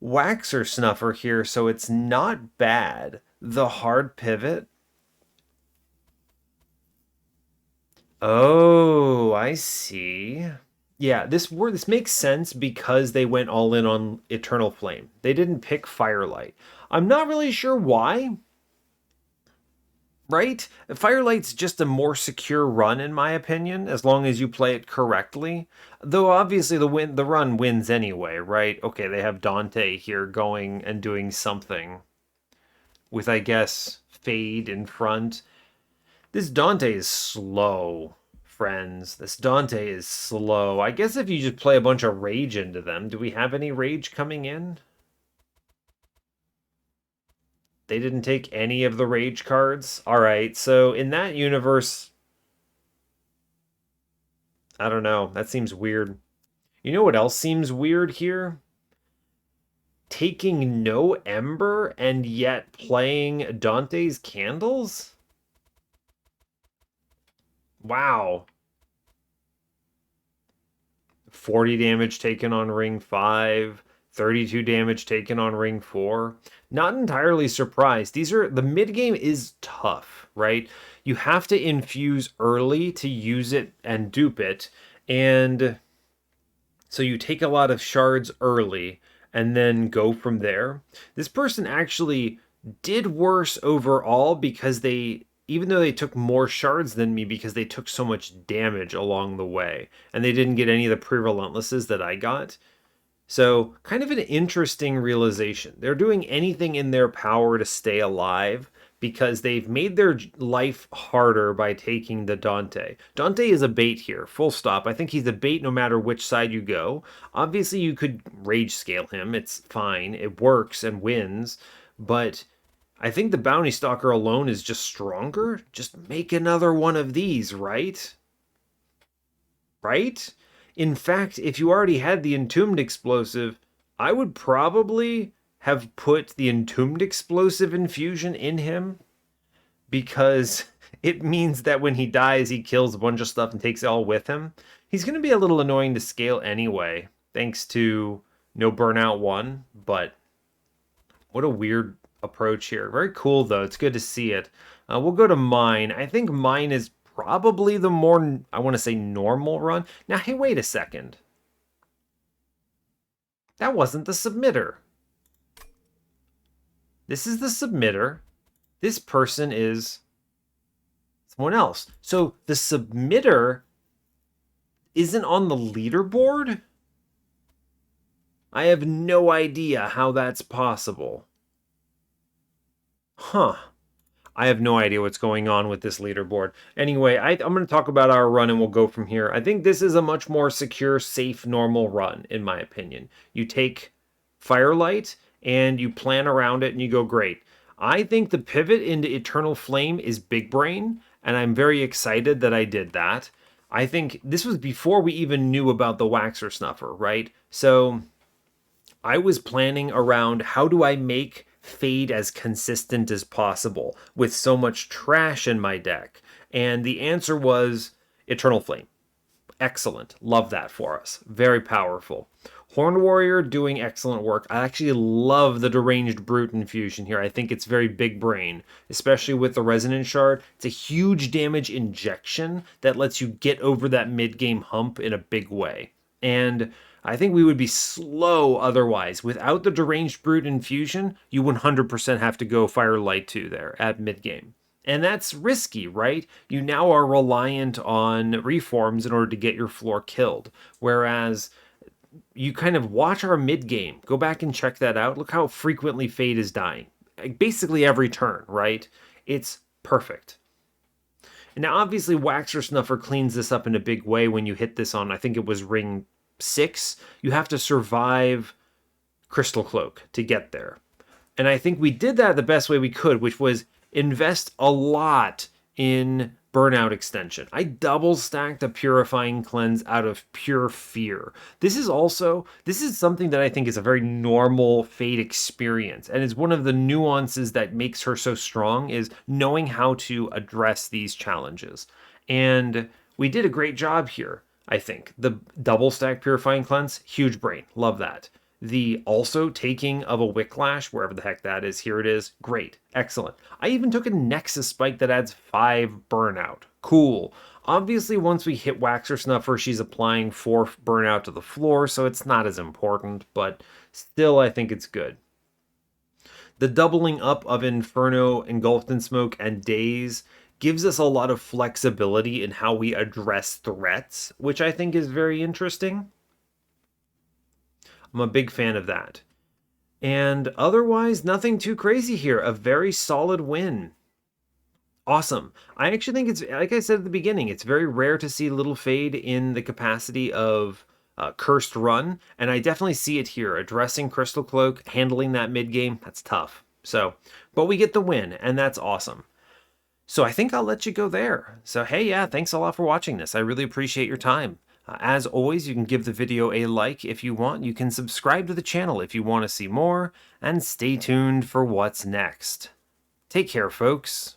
A: Waxer Snuffer here, so it's not bad. The hard pivot. Oh, I see. Yeah, this makes sense because they went all in on Eternal Flame. They didn't pick Firelight. I'm not really sure why. Right? Firelight's just a more secure run, in my opinion, as long as you play it correctly. Though, obviously, the run wins anyway, right? Okay, they have Dante here going and doing something. With, I guess, Fade in front. This Dante is slow, friends. This Dante is slow. I guess if you just play a bunch of Rage into them. Do we have any Rage coming in? They didn't take any of the Rage cards? Alright, so in that universe... I don't know, that seems weird. You know what else seems weird here? Taking no Ember and yet playing Dante's Candles? Wow. 40 damage taken on Ring 5... 32 damage taken on Ring 4. Not entirely surprised. The mid-game is tough, right? You have to infuse early to use it and dupe it, and so you take a lot of shards early and then go from there. This person actually did worse overall because even though they took more shards than me, because they took so much damage along the way, and they didn't get any of the pre-relentlesses that I got. So, kind of an interesting realization. They're doing anything in their power to stay alive because they've made their life harder by taking the Dante. Dante is a bait here, full stop. I think he's a bait no matter which side you go. Obviously, you could rage scale him. It's fine. It works and wins. But I think the Bounty Stalker alone is just stronger. Just make another one of these, right? Right? In fact, if you already had the Entombed Explosive, I would probably have put the Entombed Explosive infusion in him because it means that when he dies, he kills a bunch of stuff and takes it all with him. He's going to be a little annoying to scale anyway, thanks to no Burnout 1, but what a weird approach here. Very cool, though. It's good to see it. We'll go to mine. I think mine is probably the more, I want to say, normal run. Now, hey, wait a second. That wasn't the submitter. This is the submitter. This person is someone else. So the submitter isn't on the leaderboard? I have no idea how that's possible. Huh. I have no idea what's going on with this leaderboard. Anyway, I'm going to talk about our run and we'll go from here. I think this is a much more secure, safe, normal run, in my opinion. You take Firelight and you plan around it and you go, great. I think the pivot into Eternal Flame is big brain, and I'm very excited that I did that. I think this was before we even knew about the Waxer Snuffer, right? So I was planning around how do I make Fade as consistent as possible with so much trash in my deck. And the answer was Eternal Flame. Excellent. Love that for us. Very powerful. Horned Warrior doing excellent work. I actually love the Deranged Brute infusion here. I think it's very big brain, especially with the Resonance Shard. It's a huge damage injection that lets you get over that mid-game hump in a big way. And I think we would be slow otherwise. Without the Deranged Brute infusion, you 100% have to go Firelight 2 there at mid-game. And that's risky, right? You now are reliant on reforms in order to get your floor killed. Whereas you kind of watch our mid-game. Go back and check that out. Look how frequently Fade is dying. Basically every turn, right? It's perfect. And now obviously Waxer Snuffer cleans this up in a big way when you hit this on, I think it was ring 6. You have to survive Crystal Cloak to get there. And I think we did that the best way we could, which was invest a lot in Burnout Extension. I double stacked a Purifying Cleanse out of pure fear. This is something that I think is a very normal Fade experience. And it's one of the nuances that makes her so strong is knowing how to address these challenges. And we did a great job here, I think. The double stack Purifying Cleanse, huge brain. Love that. The also taking of a Wicklash, wherever the heck that is, here it is. Great. Excellent. I even took a Nexus Spike that adds 5 burnout. Cool. Obviously, once we hit Waxer Snuffer, she's applying 4 burnout to the floor, so it's not as important, but still I think it's good. The doubling up of Inferno, Engulfed in Smoke, and Daze gives us a lot of flexibility in how we address threats, which I think is very interesting. I'm a big fan of that. And otherwise, nothing too crazy here. A very solid win. Awesome. I actually think it's, like I said at the beginning, it's very rare to see Little Fade in the capacity of Cursed Run, and I definitely see it here. Addressing Crystal Cloak, handling that mid-game, that's tough. So, but we get the win, and that's awesome. So I think I'll let you go there. So hey, yeah, thanks a lot for watching this. I really appreciate your time. As always, you can give the video a like if you want. You can subscribe to the channel if you want to see more, and stay tuned for what's next. Take care, folks.